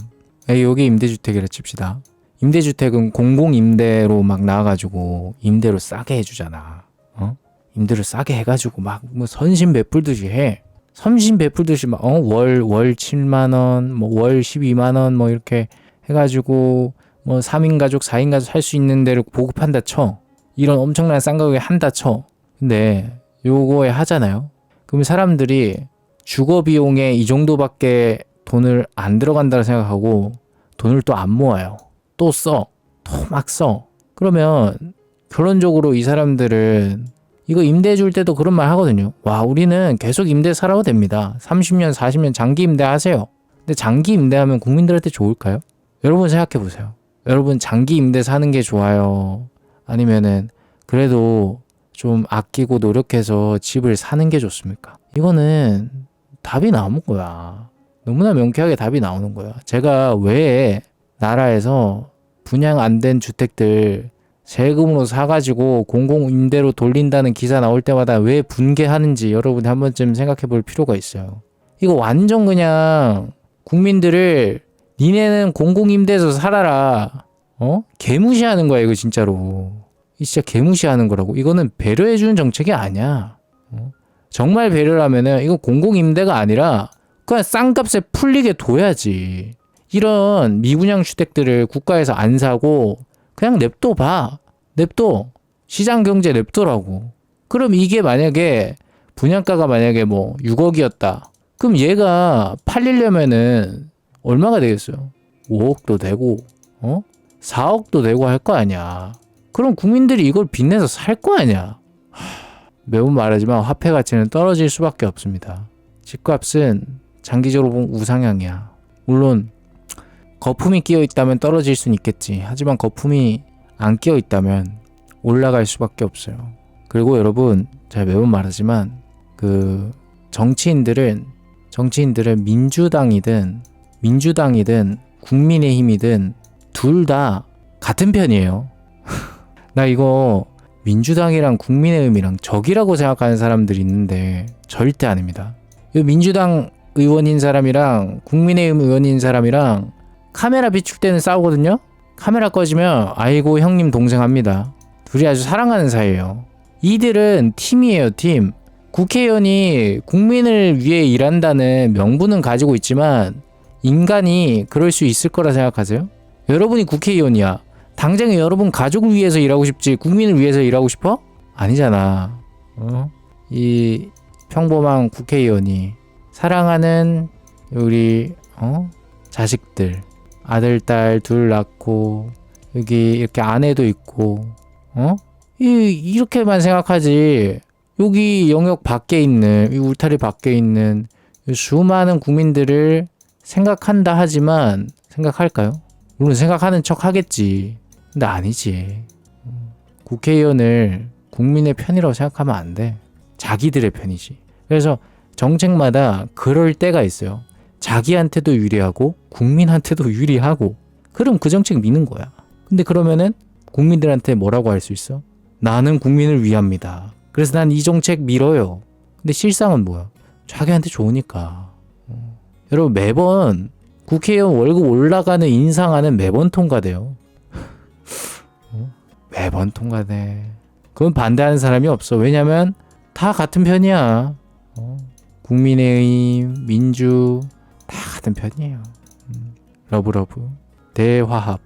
여기 임대주택이라 칩시다. 임대주택은 공공임대로 막 나와가지고 임대로 싸게 해주잖아. 임대를 싸게 해가지고 막 뭐 선심 베풀듯이 해. 선심 베풀듯이 막 월 7만원, 뭐 월 12만원 뭐 이렇게 해가지고 뭐 3인 가족, 4인 가족 살 수 있는 데를 보급한다 쳐. 이런 엄청난 싼 가격에 한다 쳐. 근데 요거에 하잖아요. 그럼 사람들이 주거 비용에 이 정도밖에 돈을 안 들어간다고 생각하고 돈을 또 안 모아요. 또 써. 또 막 써. 그러면 결론적으로 이 사람들은 이거 임대 줄 때도 그런 말 하거든요. 와, 우리는 계속 임대 살아도 됩니다. 30년, 40년 장기 임대 하세요. 근데 장기 임대하면 국민들한테 좋을까요? 여러분 생각해 보세요. 여러분 장기 임대 사는 게 좋아요? 아니면은 그래도 좀 아끼고 노력해서 집을 사는 게 좋습니까? 이거는 답이 나오는 거야. 너무나 명쾌하게 답이 나오는 거야. 제가 왜 나라에서 분양 안 된 주택들 세금으로 사가지고 공공임대로 돌린다는 기사 나올 때마다 왜 분개하는지 여러분이 한 번쯤 생각해 볼 필요가 있어요. 이거 완전 그냥 국민들을 니네는 공공임대에서 살아라. 개무시하는 거야 이거 진짜로. 이 진짜 개무시하는 거라고. 이거는 배려해주는 정책이 아니야. 정말 배려라면은 이거 공공임대가 아니라 그냥 싼값에 풀리게 둬야지. 이런 미분양 주택들을 국가에서 안 사고 그냥 냅둬 봐. 냅둬. 시장 경제 냅둬라고. 그럼 이게 만약에 분양가가 만약에 뭐 6억이었다. 그럼 얘가 팔리려면은 얼마가 되겠어요? 5억도 되고 4억도 되고 할 거 아니야. 그럼 국민들이 이걸 빚내서 살 거 아니야. 매번 말하지만 화폐 가치는 떨어질 수밖에 없습니다. 집값은 장기적으로 보면 우상향이야. 물론 거품이 끼어 있다면 떨어질 수는 있겠지. 하지만 거품이 안 끼어 있다면 올라갈 수밖에 없어요. 그리고 여러분, 제가 매번 말하지만 그 정치인들은 민주당이든 국민의힘이든 둘 다 같은 편이에요. 나 이거 민주당이랑 국민의힘이랑 적이라고 생각하는 사람들이 있는데 절대 아닙니다. 이 민주당 의원인 사람이랑 국민의힘 의원인 사람이랑 카메라 비출 때는 싸우거든요. 카메라 꺼지면 아이고 형님 동생 합니다. 둘이 아주 사랑하는 사이예요. 이들은 팀이에요, 팀. 국회의원이 국민을 위해 일한다는 명분은 가지고 있지만 인간이 그럴 수 있을 거라 생각하세요? 여러분이 국회의원이야. 당장 여러분 가족을 위해서 일하고 싶지 국민을 위해서 일하고 싶어? 아니잖아. 이 평범한 국회의원이 사랑하는 우리 자식들 아들 딸 둘 낳고 여기 이렇게 아내도 있고 이렇게만 생각하지. 여기 영역 밖에 있는 이 울타리 밖에 있는 수많은 국민들을 생각한다 하지만 생각할까요? 물론 생각하는 척 하겠지. 근데 아니지. 국회의원을 국민의 편이라고 생각하면 안 돼. 자기들의 편이지. 그래서 정책마다 그럴 때가 있어요. 자기한테도 유리하고 국민한테도 유리하고 그럼 그 정책 미는 거야. 근데 그러면은 국민들한테 뭐라고 할 수 있어? 나는 국민을 위합니다. 그래서 난 이 정책 밀어요. 근데 실상은 뭐야? 자기한테 좋으니까. 여러분 매번 국회의원 월급 올라가는 인상안은 매번 통과돼요. 매번 통과돼. 그건 반대하는 사람이 없어. 왜냐면 다 같은 편이야. 국민의힘, 민주, 다 같은 편이에요. 러브러브 대화합.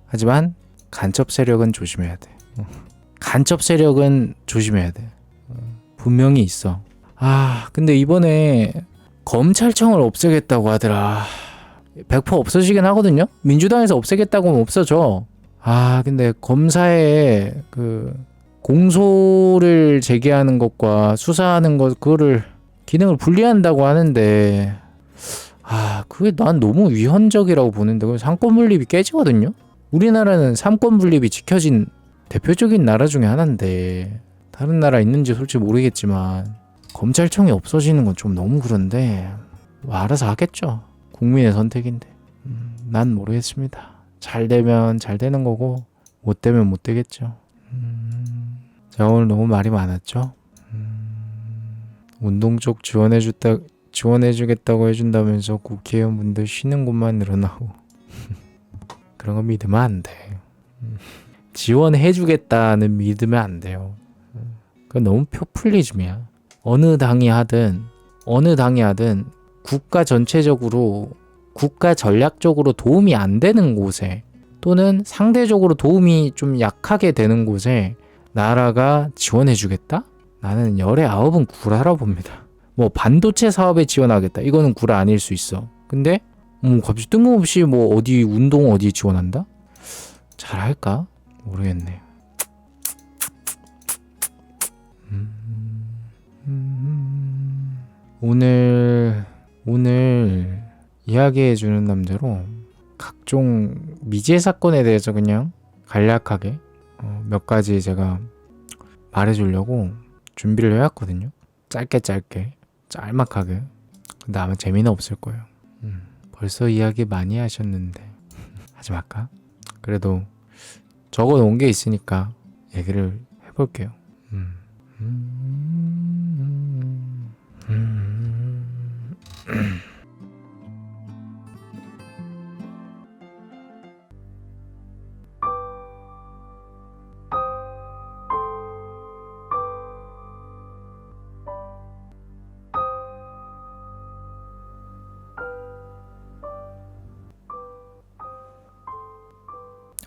하지만 간첩 세력은 조심해야 돼. 간첩 세력은 조심해야 돼. 분명히 있어. 근데 이번에 검찰청을 없애겠다고 하더라. 100% 없어지긴 하거든요. 민주당에서 없애겠다고 하면 없어져. 근데 검사의 그 공소를 제기하는 것과 수사하는 것, 그거를 기능을 분리한다고 하는데, 그게 난 너무 위헌적이라고 보는데, 그 삼권 분립이 깨지거든요. 우리나라는 삼권 분립이 지켜진 대표적인 나라 중에 하나인데, 다른 나라 있는지 솔직히 모르겠지만 검찰청이 없어지는 건 좀 너무 그런데, 알아서 하겠죠. 국민의 선택인데. 난 모르겠습니다. 잘 되면 잘 되는 거고, 못 되면 못 되겠죠. 자, 오늘 너무 말이 많았죠. 운동 쪽 지원해주겠다고 해준다면서 국회의원분들 쉬는 곳만 늘어나고 그런 거 믿으면 안 돼. 지원해주겠다는 믿으면 안 돼요. 그건 너무 포퓰리즘이야. 어느 당이 하든 국가 전체적으로, 국가 전략적으로 도움이 안 되는 곳에, 또는 상대적으로 도움이 좀 약하게 되는 곳에 나라가 지원해주겠다? 나는 열의 9은 구라라고 봅니다. 뭐 반도체 사업에 지원하겠다, 이거는 구라 아닐 수 있어. 근데 갑자기 뜬금없이 뭐 어디 운동 어디 지원한다? 잘할까? 모르겠네. 오늘 이야기해주는 남자로 각종 미제 사건에 대해서 그냥 간략하게 몇 가지 제가 말해주려고 준비를 해왔거든요. 짧게 짤막하게. 근데 아마 재미는 없을 거예요. 벌써 이야기 많이 하셨는데 하지 말까? 그래도 적어놓은 게 있으니까 얘기를 해볼게요.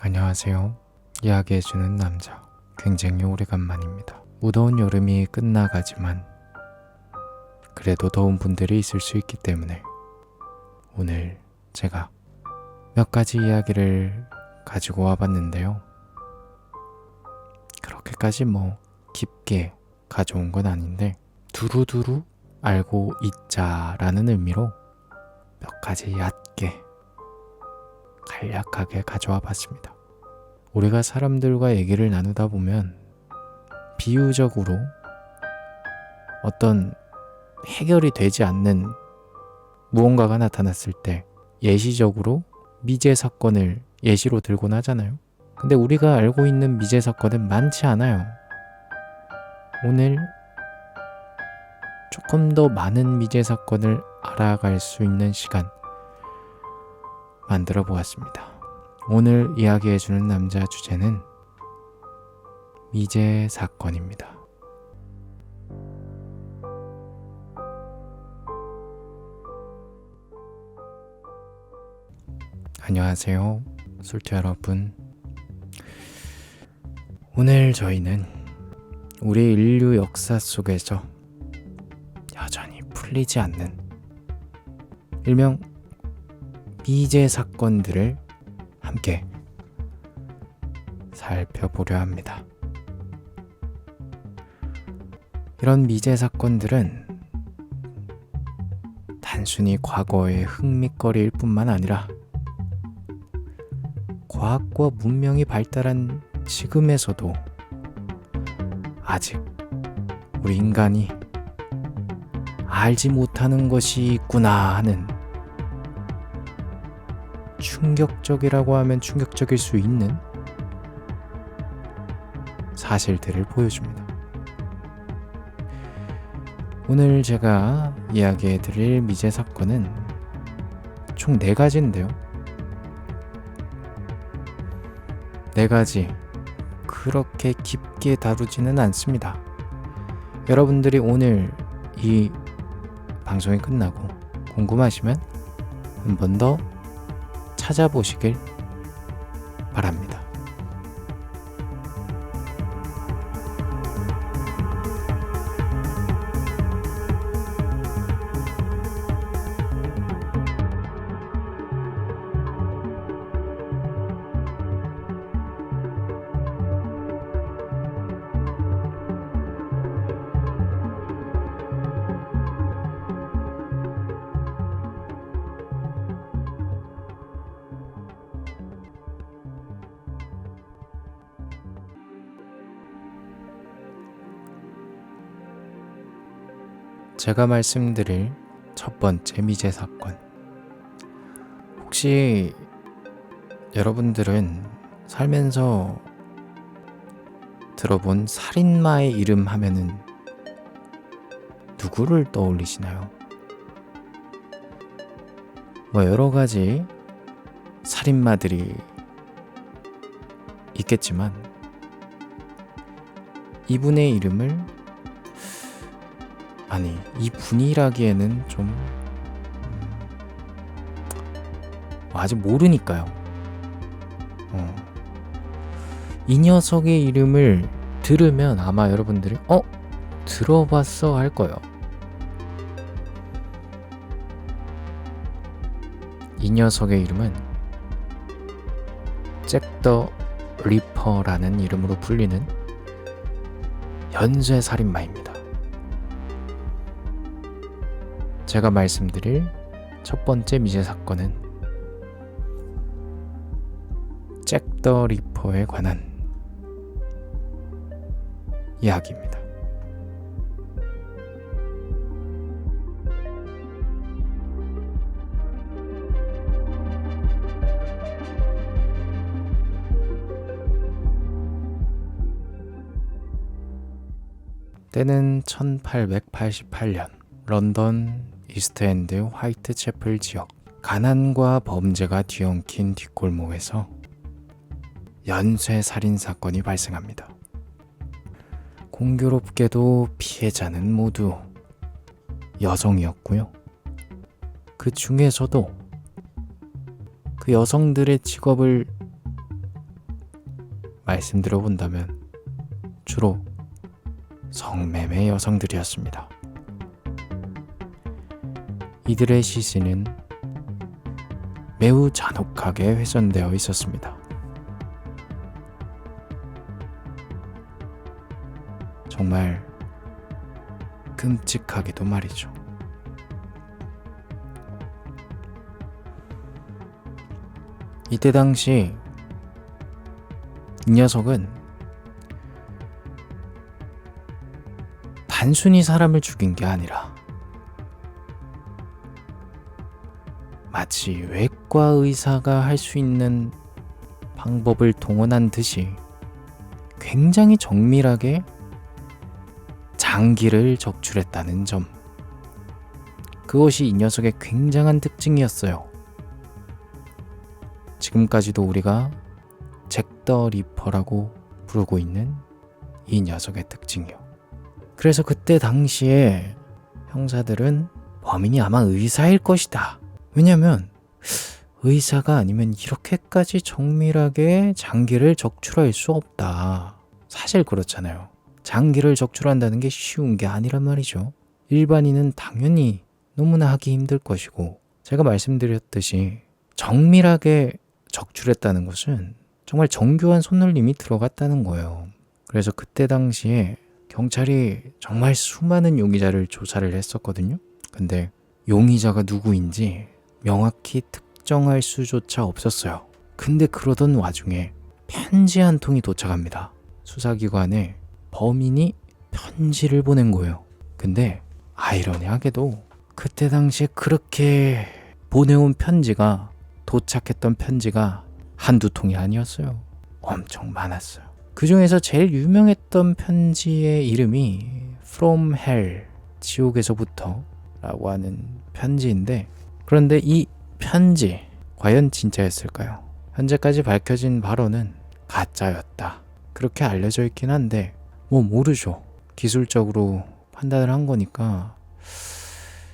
안녕하세요. 이야기해주는 남자. 굉장히 오래간만입니다. 무더운 여름이 끝나가지만 그래도 더운 분들이 있을 수 있기 때문에 오늘 제가 몇 가지 이야기를 가지고 와봤는데요. 그렇게까지 깊게 가져온 건 아닌데, 두루두루 알고 있자라는 의미로 몇 가지 얕게 간략하게 가져와 봤습니다. 우리가 사람들과 얘기를 나누다 보면 비유적으로 어떤 해결이 되지 않는 무언가가 나타났을 때 예시적으로 미제 사건을 예시로 들곤 하잖아요. 근데 우리가 알고 있는 미제 사건은 많지 않아요. 오늘 조금 더 많은 미제 사건을 알아갈 수 있는 시간 만들어 보았습니다. 오늘 이야기해주는 남자 주제는 미제 사건입니다. 안녕하세요, 술투 여러분. 오늘 저희는 우리 인류 역사 속에서 여전히 풀리지 않는 일명 미제 사건들을 함께 살펴보려 합니다. 이런 미제 사건들은 단순히 과거의 흥미거리일 뿐만 아니라 과학과 문명이 발달한 지금에서도 아직 우리 인간이 알지 못하는 것이 있구나 하는, 충격적이라고 하면 충격적일 수 있는 사실들을 보여줍니다. 오늘 제가 이야기해 드릴 미제 사건은 총 4가지인데요. 4가지 그렇게 깊게 다루지는 않습니다. 여러분들이 오늘 이 방송이 끝나고 궁금하시면 한 번 더 찾아보시길 바랍니다. 제가 말씀드릴 첫 번째 미제 사건. 혹시 여러분들은 살면서 들어본 살인마의 이름 하면은 누구를 떠올리시나요? 뭐 여러 가지 살인마들이 있겠지만 이분의 이름을 이분이라기에는 좀 아직 모르니까요. 이 녀석의 이름을 들으면 아마 여러분들이 들어봤어 할 거예요. 이 녀석의 이름은 잭 더 리퍼라는 이름으로 불리는 연쇄살인마입니다. 제가 말씀드릴 첫 번째 미제 사건은 잭 더 리퍼에 관한 이야기입니다. 때는 1888년 런던 이스트엔드 화이트채플 지역. 가난과 범죄가 뒤엉킨 뒷골목에서 연쇄살인 사건이 발생합니다. 공교롭게도 피해자는 모두 여성이었고요. 그 중에서도 그 여성들의 직업을 말씀드려 본다면 주로 성매매 여성들이었습니다. 이들의 시신은 매우 잔혹하게 훼손되어 있었습니다. 정말 끔찍하게도 말이죠. 이때 당시 이 녀석은 단순히 사람을 죽인 게 아니라 마치 외과 의사가 할 수 있는 방법을 동원한 듯이 굉장히 정밀하게 장기를 적출했다는 점. 그것이 이 녀석의 굉장한 특징이었어요. 지금까지도 우리가 잭 더 리퍼라고 부르고 있는 이 녀석의 특징이요. 그래서 그때 당시에 형사들은 범인이 아마 의사일 것이다. 왜냐면 의사가 아니면 이렇게까지 정밀하게 장기를 적출할 수 없다. 사실 그렇잖아요. 장기를 적출한다는 게 쉬운 게 아니란 말이죠. 일반인은 당연히 너무나 하기 힘들 것이고, 제가 말씀드렸듯이 정밀하게 적출했다는 것은 정말 정교한 손놀림이 들어갔다는 거예요. 그래서 그때 당시에 경찰이 정말 수많은 용의자를 조사를 했었거든요. 근데 용의자가 누구인지 명확히 특정할 수조차 없었어요. 근데 그러던 와중에 편지 한 통이 도착합니다. 수사기관에 범인이 편지를 보낸 거예요. 근데 아이러니하게도 그때 당시에 그렇게 보내온 편지가, 도착했던 편지가 한두 통이 아니었어요. 엄청 많았어요. 그 중에서 제일 유명했던 편지의 이름이 From Hell, 지옥에서부터 라고 하는 편지인데, 그런데 이 편지 과연 진짜였을까요? 현재까지 밝혀진 바로는 가짜였다, 그렇게 알려져 있긴 한데 뭐 모르죠. 기술적으로 판단을 한 거니까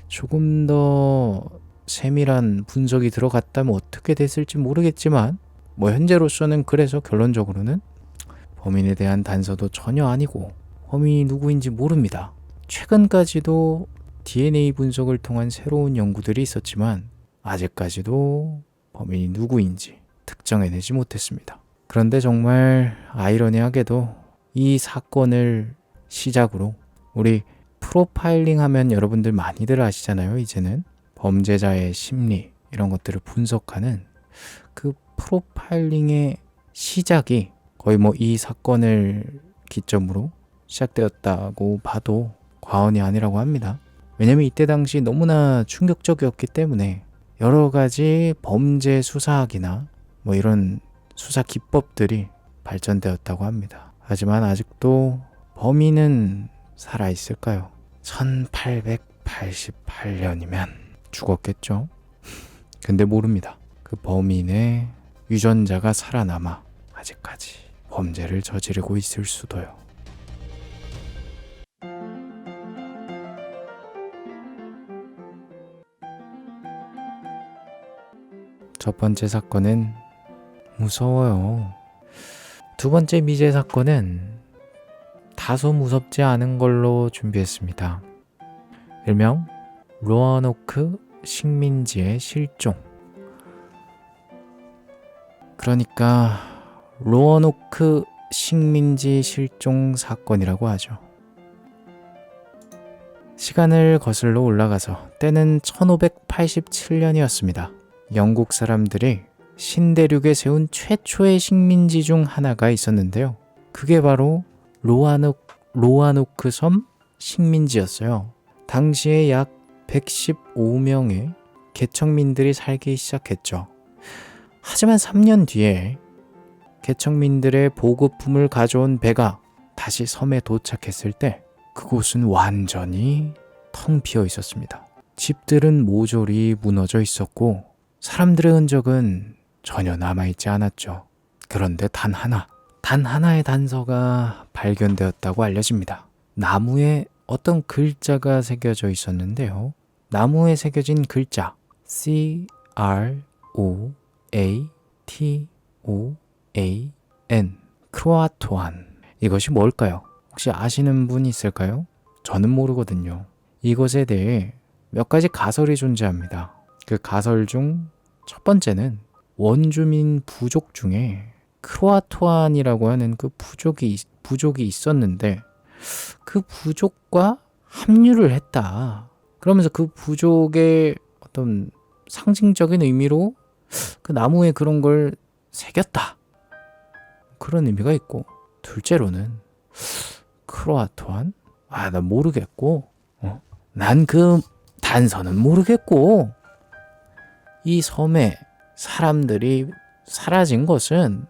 조금 더 세밀한 분석이 들어갔다면 어떻게 됐을지 모르겠지만 뭐 현재로서는 그래서 결론적으로는 범인에 대한 단서도 전혀 아니고 범인이 누구인지 모릅니다. 최근까지도 DNA 분석을 통한 새로운 연구들이 있었지만 아직까지도 범인이 누구인지 특정해내지 못했습니다. 그런데 정말 아이러니하게도 이 사건을 시작으로 우리 프로파일링 하면 여러분들 많이들 아시잖아요. 이제는 범죄자의 심리 이런 것들을 분석하는 그 프로파일링의 시작이 거의 뭐 이 사건을 기점으로 시작되었다고 봐도 과언이 아니라고 합니다. 왜냐면 이때 당시 너무나 충격적이었기 때문에 여러 가지 범죄 수사학이나 뭐 이런 수사 기법들이 발전되었다고 합니다. 하지만 아직도 범인은 살아있을까요? 1888년이면 죽었겠죠? 근데 모릅니다. 그 범인의 유전자가 살아남아 아직까지 범죄를 저지르고 있을 수도요. 첫 번째 사건은 무서워요. 두 번째 미제 사건은 다소 무섭지 않은 걸로 준비했습니다. 일명 로어노크 식민지의 실종. 그러니까 로어노크 식민지 실종 사건이라고 하죠. 시간을 거슬러 올라가서 때는 1587년이었습니다. 영국 사람들이 신대륙에 세운 최초의 식민지 중 하나가 있었는데요. 그게 바로 로아노크 섬 식민지였어요. 당시에 약 115명의 개척민들이 살기 시작했죠. 하지만 3년 뒤에 개척민들의 보급품을 가져온 배가 다시 섬에 도착했을 때 그곳은 완전히 텅 비어 있었습니다. 집들은 모조리 무너져 있었고 사람들의 흔적은 전혀 남아있지 않았죠. 그런데 단 하나의 단서가 발견되었다고 알려집니다. 나무에 어떤 글자가 새겨져 있었는데요. 나무에 새겨진 글자 CROATOAN 크로아토안. 이것이 뭘까요? 혹시 아시는 분 있을까요? 저는 모르거든요. 이것에 대해 몇 가지 가설이 존재합니다. 그 가설 중 첫 번째는 원주민 부족 중에 크로아토안이라고 하는 그 부족이 있었는데 그 부족과 합류를 했다. 그러면서 그 부족의 어떤 상징적인 의미로 그 나무에 그런 걸 새겼다. 그런 의미가 있고, 둘째로는 크로아토안? 난 모르겠고, 난 그 단서는 모르겠고, 이 섬에 사람들이 사라진 것은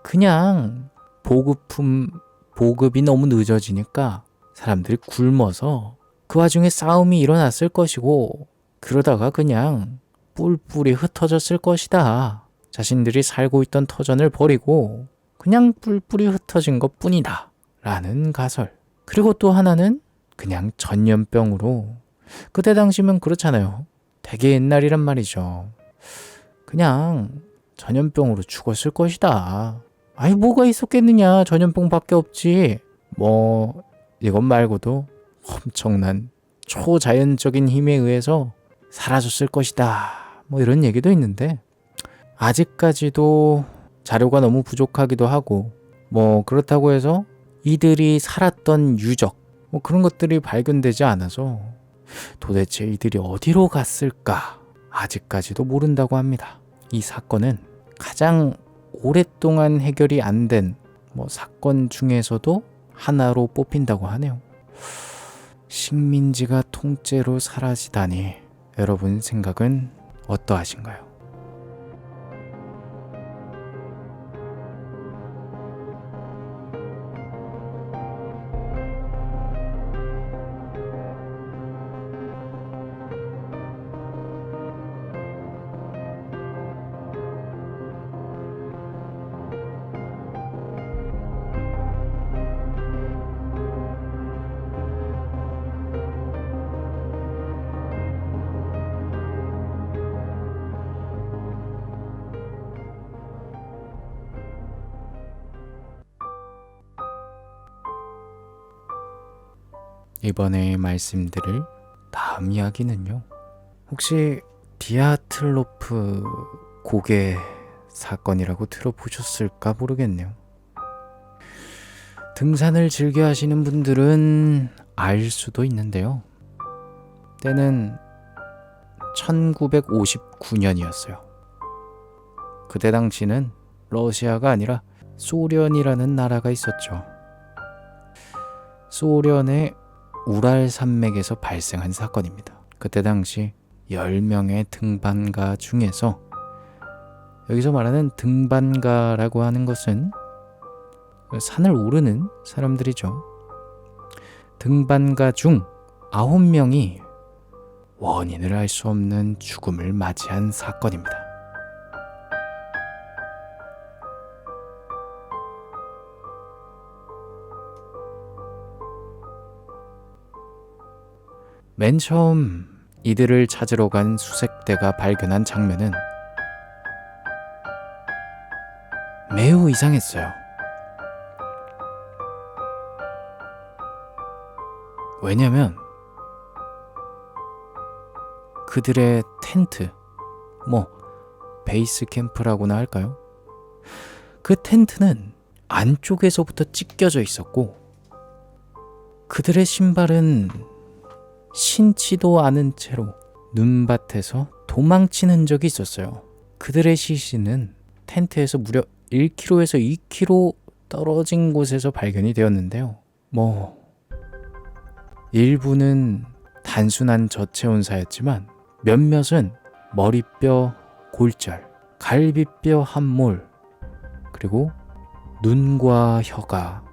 그냥 보급이 너무 늦어지니까 사람들이 굶어서 그 와중에 싸움이 일어났을 것이고 그러다가 그냥 뿔뿔이 흩어졌을 것이다. 자신들이 살고 있던 터전을 버리고 그냥 뿔뿔이 흩어진 것 뿐이다. 라는 가설. 그리고 또 하나는 그냥 전염병으로, 그때 당시면 그렇잖아요. 되게 옛날이란 말이죠. 그냥 전염병으로 죽었을 것이다. 뭐가 있었겠느냐. 전염병밖에 없지. 이것 말고도 엄청난 초자연적인 힘에 의해서 사라졌을 것이다. 이런 얘기도 있는데 아직까지도 자료가 너무 부족하기도 하고 그렇다고 해서 이들이 살았던 유적 그런 것들이 발견되지 않아서 도대체 이들이 어디로 갔을까 아직까지도 모른다고 합니다. 이 사건은 가장 오랫동안 해결이 안 된 사건 중에서도 하나로 뽑힌다고 하네요. 식민지가 통째로 사라지다니 여러분 생각은 어떠하신가요? 이번에 말씀드릴 다음 이야기는요, 혹시 디아틀로프 고개 사건이라고 들어보셨을까 모르겠네요. 등산을 즐겨 하시는 분들은 알 수도 있는데요, 때는 1959년이었어요. 그때 당시는 러시아가 아니라 소련이라는 나라가 있었죠. 소련의 우랄 산맥에서 발생한 사건입니다. 그때 당시 10명의 등반가 중에서, 여기서 말하는 등반가라고 하는 것은 산을 오르는 사람들이죠. 등반가 중 9명이 원인을 알 수 없는 죽음을 맞이한 사건입니다. 맨 처음 이들을 찾으러 간 수색대가 발견한 장면은 매우 이상했어요. 왜냐면 그들의 텐트, 베이스 캠프라고나 할까요? 그 텐트는 안쪽에서부터 찢겨져 있었고, 그들의 신발은 신지도 않은 채로 눈밭에서 도망친 흔적이 있었어요. 그들의 시신은 텐트에서 무려 1km에서 2km 떨어진 곳에서 발견이 되었는데요. 일부는 단순한 저체온사였지만 몇몇은 머리뼈 골절, 갈비뼈 함몰, 그리고 눈과 혀가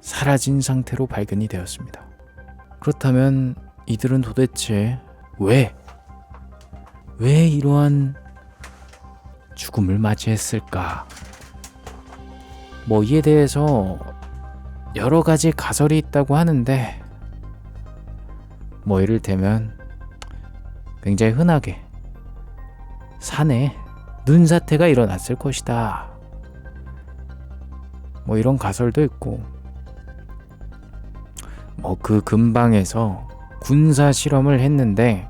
사라진 상태로 발견이 되었습니다. 그렇다면 이들은 도대체 왜 이러한 죽음을 맞이했을까? 이에 대해서 여러 가지 가설이 있다고 하는데, 이를테면 굉장히 흔하게 산에 눈사태가 일어났을 것이다, 이런 가설도 있고, 그 근방에서 군사 실험을 했는데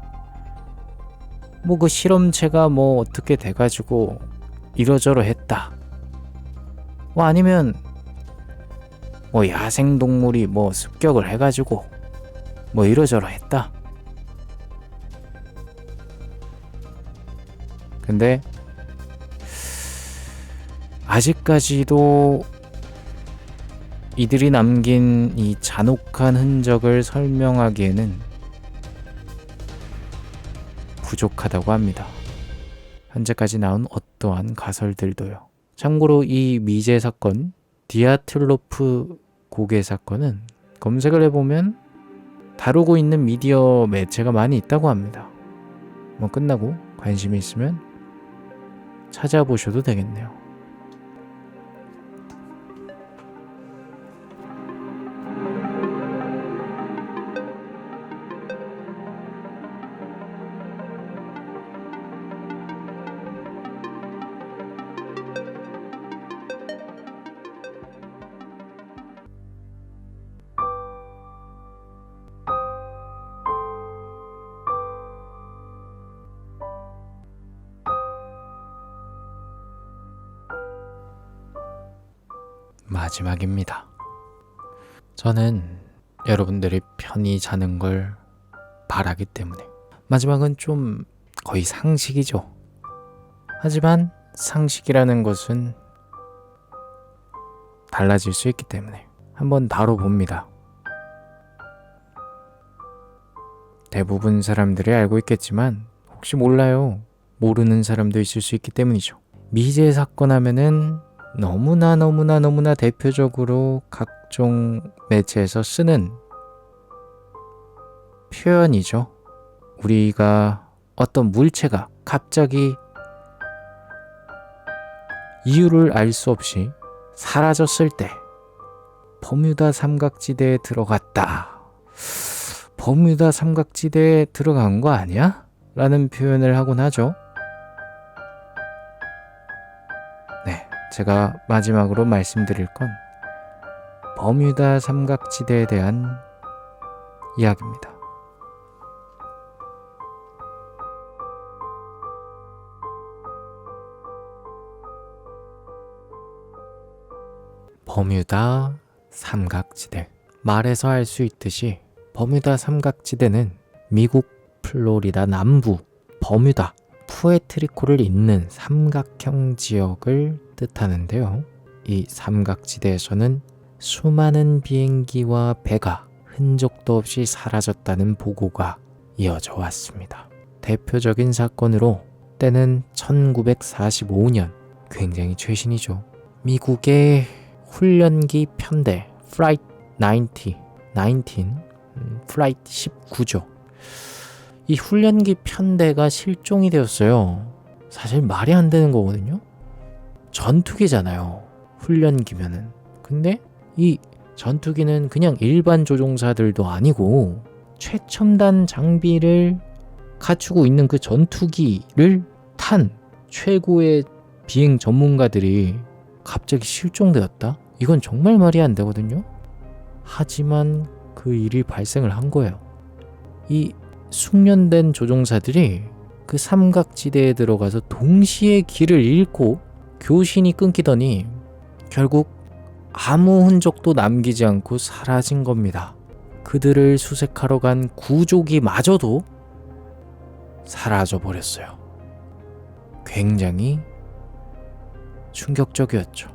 그 실험체가 어떻게 돼가지고 이러저러 했다, 아니면 야생동물이 습격을 해가지고 이러저러 했다. 근데 아직까지도 이들이 남긴 이 잔혹한 흔적을 설명하기에는 부족하다고 합니다. 현재까지 나온 어떠한 가설들도요. 참고로 이 미제 사건, 디아틀로프 고개 사건은 검색을 해보면 다루고 있는 미디어 매체가 많이 있다고 합니다. 끝나고 관심이 있으면 찾아보셔도 되겠네요. 마지막입니다. 저는 여러분들이 편히 자는 걸 바라기 때문에. 마지막은 좀 거의 상식이죠. 하지만 상식이라는 것은 달라질 수 있기 때문에 한번 다뤄봅니다. 대부분 사람들이 알고 있겠지만 혹시 몰라요. 모르는 사람도 있을 수 있기 때문이죠. 미제 사건 하면은 너무나 대표적으로 각종 매체에서 쓰는 표현이죠. 우리가 어떤 물체가 갑자기 이유를 알 수 없이 사라졌을 때 버뮤다 삼각지대에 들어갔다. 버뮤다 삼각지대에 들어간 거 아니야? 라는 표현을 하곤 하죠. 네, 제가 마지막으로 말씀드릴 건 버뮤다 삼각지대에 대한 이야기입니다. 버뮤다 삼각지대. 말에서 알 수 있듯이 버뮤다 삼각지대는 미국 플로리다 남부 버뮤다 푸에트리코를 잇는 삼각형 지역을 뜻하는데요. 이 삼각지대에서는 수많은 비행기와 배가 흔적도 없이 사라졌다는 보고가 이어져 왔습니다. 대표적인 사건으로 때는 1945년, 굉장히 최신이죠. 미국의 훈련기 편대 플라이트 19, 플라이트 19죠. 이 훈련기 편대가 실종이 되었어요. 사실 말이 안 되는 거거든요. 전투기잖아요. 훈련기면은. 근데 이 전투기는 그냥 일반 조종사들도 아니고 최첨단 장비를 갖추고 있는 그 전투기를 탄 최고의 비행 전문가들이 갑자기 실종되었다? 이건 정말 말이 안 되거든요. 하지만 그 일이 발생을 한 거예요. 이 숙련된 조종사들이 그 삼각지대에 들어가서 동시에 길을 잃고 교신이 끊기더니 결국 아무 흔적도 남기지 않고 사라진 겁니다. 그들을 수색하러 간 구조기마저도 사라져 버렸어요. 굉장히 충격적이었죠.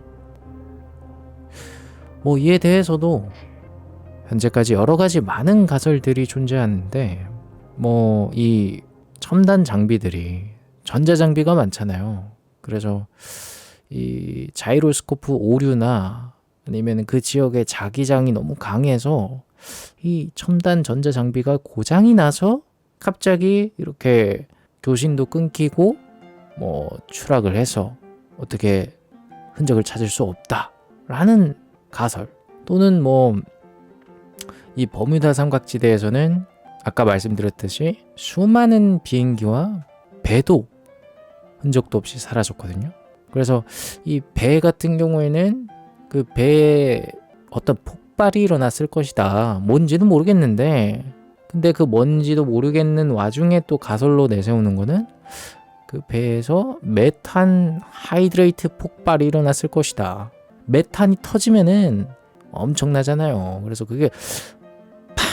이에 대해서도 현재까지 여러 가지 많은 가설들이 존재하는데 이 첨단 장비들이 전자장비가 많잖아요. 그래서 이 자이로스코프 오류나 아니면 그 지역의 자기장이 너무 강해서 이 첨단 전자장비가 고장이 나서 갑자기 이렇게 교신도 끊기고 추락을 해서 어떻게 흔적을 찾을 수 없다라는 가설, 또는 이 버뮤다 삼각지대에서는 아까 말씀드렸듯이 수많은 비행기와 배도 흔적도 없이 사라졌거든요. 그래서 이 배 같은 경우에는 그 배에 어떤 폭발이 일어났을 것이다. 뭔지는 모르겠는데, 근데 그 뭔지도 모르겠는 와중에 또 가설로 내세우는 거는 그 배에서 메탄 하이드레이트 폭발이 일어났을 것이다. 메탄이 터지면은 엄청나잖아요. 그래서 그게 팡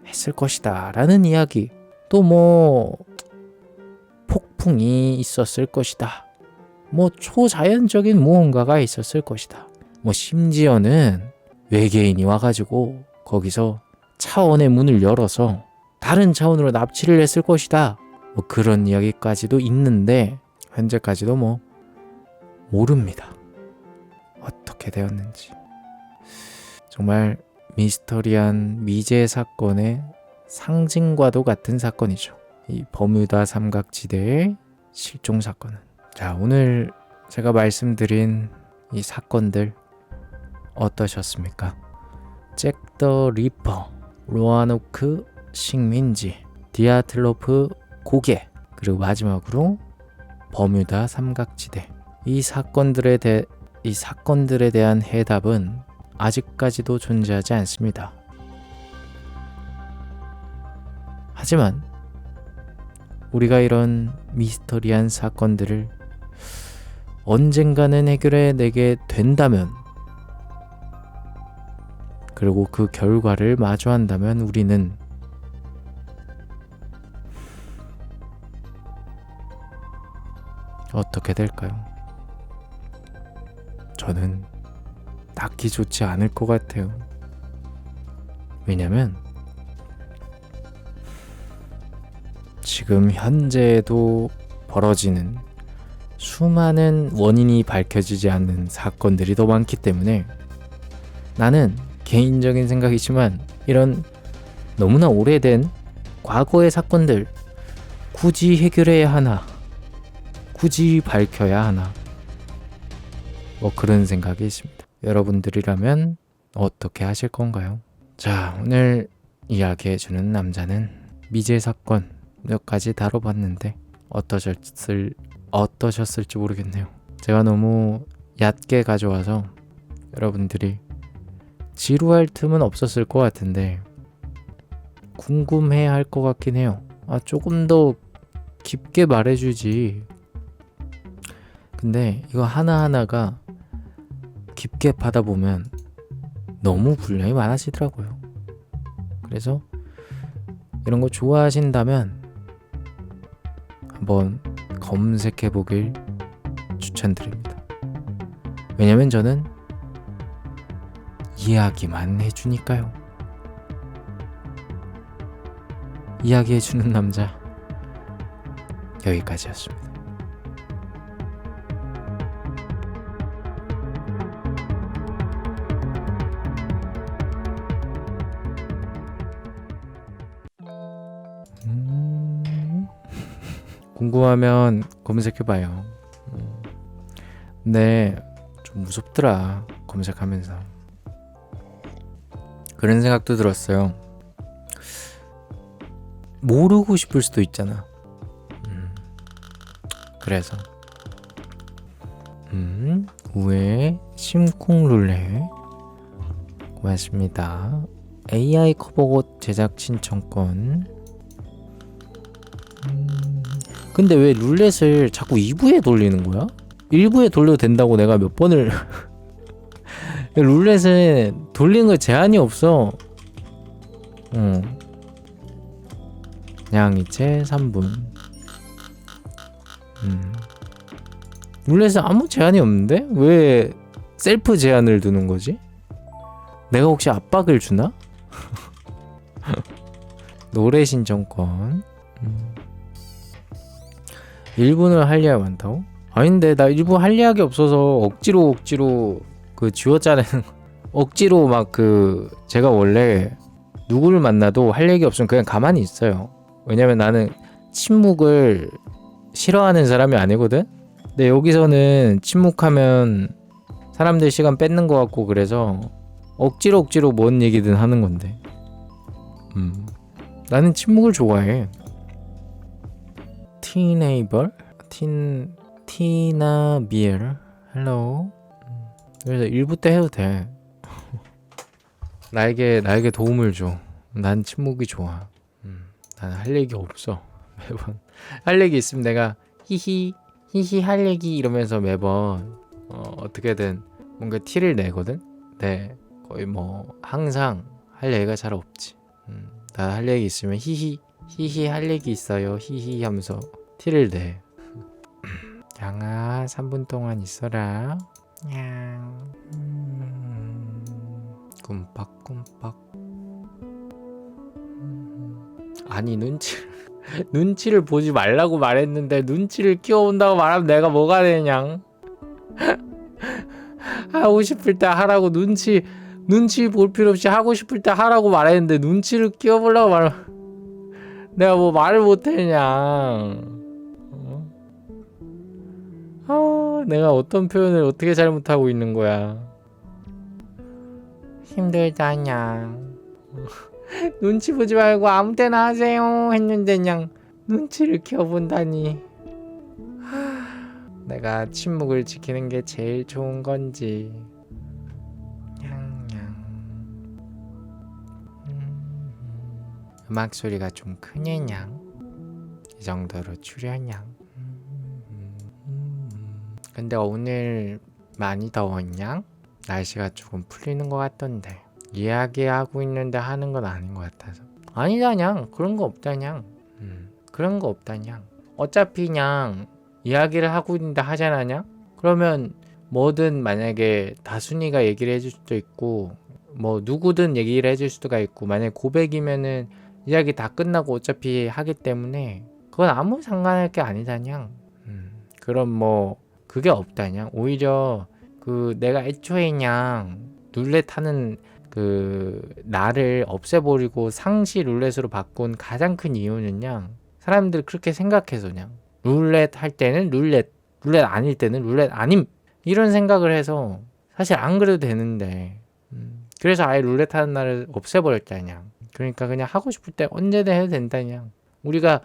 했을 것이다 라는 이야기. 또 폭풍이 있었을 것이다. 초자연적인 무언가가 있었을 것이다. 심지어는 외계인이 와가지고 거기서 차원의 문을 열어서 다른 차원으로 납치를 했을 것이다. 그런 이야기까지도 있는데 현재까지도 모릅니다. 어떻게 되었는지. 정말 미스터리한 미제 사건의 상징과도 같은 사건이죠. 이 버뮤다 삼각지대의 실종 사건은. 자, 오늘 제가 말씀드린 이 사건들 어떠셨습니까? 잭 더 리퍼, 로아노크 식민지, 디아틀로프 고개, 그리고 마지막으로 버뮤다 삼각지대. 이 사건들에 대한 해답은 아직까지도 존재하지 않습니다. 하지만 우리가 이런 미스터리한 사건들을 언젠가는 해결해 내게 된다면, 그리고 그 결과를 마주한다면 우리는 어떻게 될까요? 저는 딱히 좋지 않을 것 같아요. 왜냐면 지금 현재에도 벌어지는 수많은 원인이 밝혀지지 않는 사건들이 더 많기 때문에, 나는 개인적인 생각이지만 이런 너무나 오래된 과거의 사건들 굳이 해결해야 하나, 굳이 밝혀야 하나, 그런 생각이 있습니다. 여러분들이라면 어떻게 하실 건가요? 자, 오늘 이야기해주는 남자는 미제 사건 몇 가지 다뤄봤는데 어떠셨을지 모르겠네요. 제가 너무 얕게 가져와서 여러분들이 지루할 틈은 없었을 것 같은데, 궁금해 할 것 같긴 해요. 조금 더 깊게 말해주지. 근데 이거 하나하나가 깊게 파다 보면 너무 분량이 많아지더라고요. 그래서 이런 거 좋아하신다면 한번 검색해 보길 추천드립니다. 왜냐면 저는 이야기만 해주니까요. 이야기해주는 남자, 여기까지였습니다. 궁금하면 검색해봐요. 근데 좀 무섭더라, 검색하면서. 그런 생각도 들었어요. 모르고 싶을 수도 있잖아. 그래서 우에 심쿵룰렛 고맙습니다. AI 커버곡 제작 신청권. 근데 왜 룰렛을 자꾸 2부에 돌리는 거야? 1부에 돌려도 된다고 내가 몇 번을 룰렛은 돌리는 거 제한이 없어. 양이체 3분. 룰렛은 아무 제한이 없는데? 왜 셀프 제한을 두는 거지? 내가 혹시 압박을 주나? 노래 신청권. 1분을 할 이야기 많다고? 아닌데 나 일부 할 이야기 없어서 억지로 그 지웠잖아요. 억지로 막 제가 원래 누구를 만나도 할 얘기 없으면 그냥 가만히 있어요. 왜냐면 나는 침묵을 싫어하는 사람이 아니거든? 근데 여기서는 침묵하면 사람들 시간 뺏는 것 같고 그래서 억지로 뭔 얘기든 하는 건데. 나는 침묵을 좋아해. 티네이버? 티나 미엘 헬로우. 그래서 1부 때 해도 돼. 나에게 도움을 줘. 난 침묵이 좋아. 나는 할 얘기 없어. 매번 할 얘기 있으면 내가 히히 할 얘기 이러면서 매번 어떻게든 뭔가 티를 내거든. 네, 거의 뭐 항상 할 얘기가 잘 없지. 나 할 얘기 있으면 히히 할 얘기 있어요. 히히 하면서 티를 내. 양아 3분 동안 있어라. 냥. 꿈빡. 아니 눈치를 보지 말라고 말했는데 눈치를 끼워본다고 말하면 내가 뭐가 되냐. 하고 싶을 때 하라고 눈치 볼 필요 없이 하고 싶을 때 하라고 말했는데 눈치를 끼워보려고 말하면 내가 뭐 말을 못했냐. 내가 어떤 표현을 어떻게 잘못하고 있는 거야. 힘들다냐. 눈치 보지 말고 아무 때나 하세요 했는데 그냥 눈치를 켜본다니. 내가 침묵을 지키는 게 제일 좋은 건지. 음악 소리가 좀 크네냥. 이 정도로 줄여냥. 근데 오늘 많이 더웠냐? 날씨가 조금 풀리는 것 같던데. 이야기하고 있는데 하는 건 아닌 것 같아서. 아니다냥. 그런 거 없다냥. 그런 거 없다냥. 어차피 냥 이야기를 하고 있는데 하잖아냥. 그러면 뭐든 만약에 다순이가 얘기를 해줄 수도 있고 뭐 누구든 얘기를 해줄 수가 있고 만약에 고백이면은 이야기 다 끝나고 어차피 하기 때문에 그건 아무 상관할 게 아니다냥. 그럼 뭐 그게 없다냥. 오히려 내가 애초에 냥 룰렛 하는 나를 없애버리고 상시 룰렛으로 바꾼 가장 큰 이유는 냥 사람들 그렇게 생각해서 냥 룰렛 할 때는 룰렛 아닐 때는 룰렛 아님 이런 생각을 해서 사실 안 그래도 되는데 그래서 아예 룰렛 하는 날을 없애버렸다냥. 그러니까 그냥 하고 싶을 때 언제든 해도 된다냥. 우리가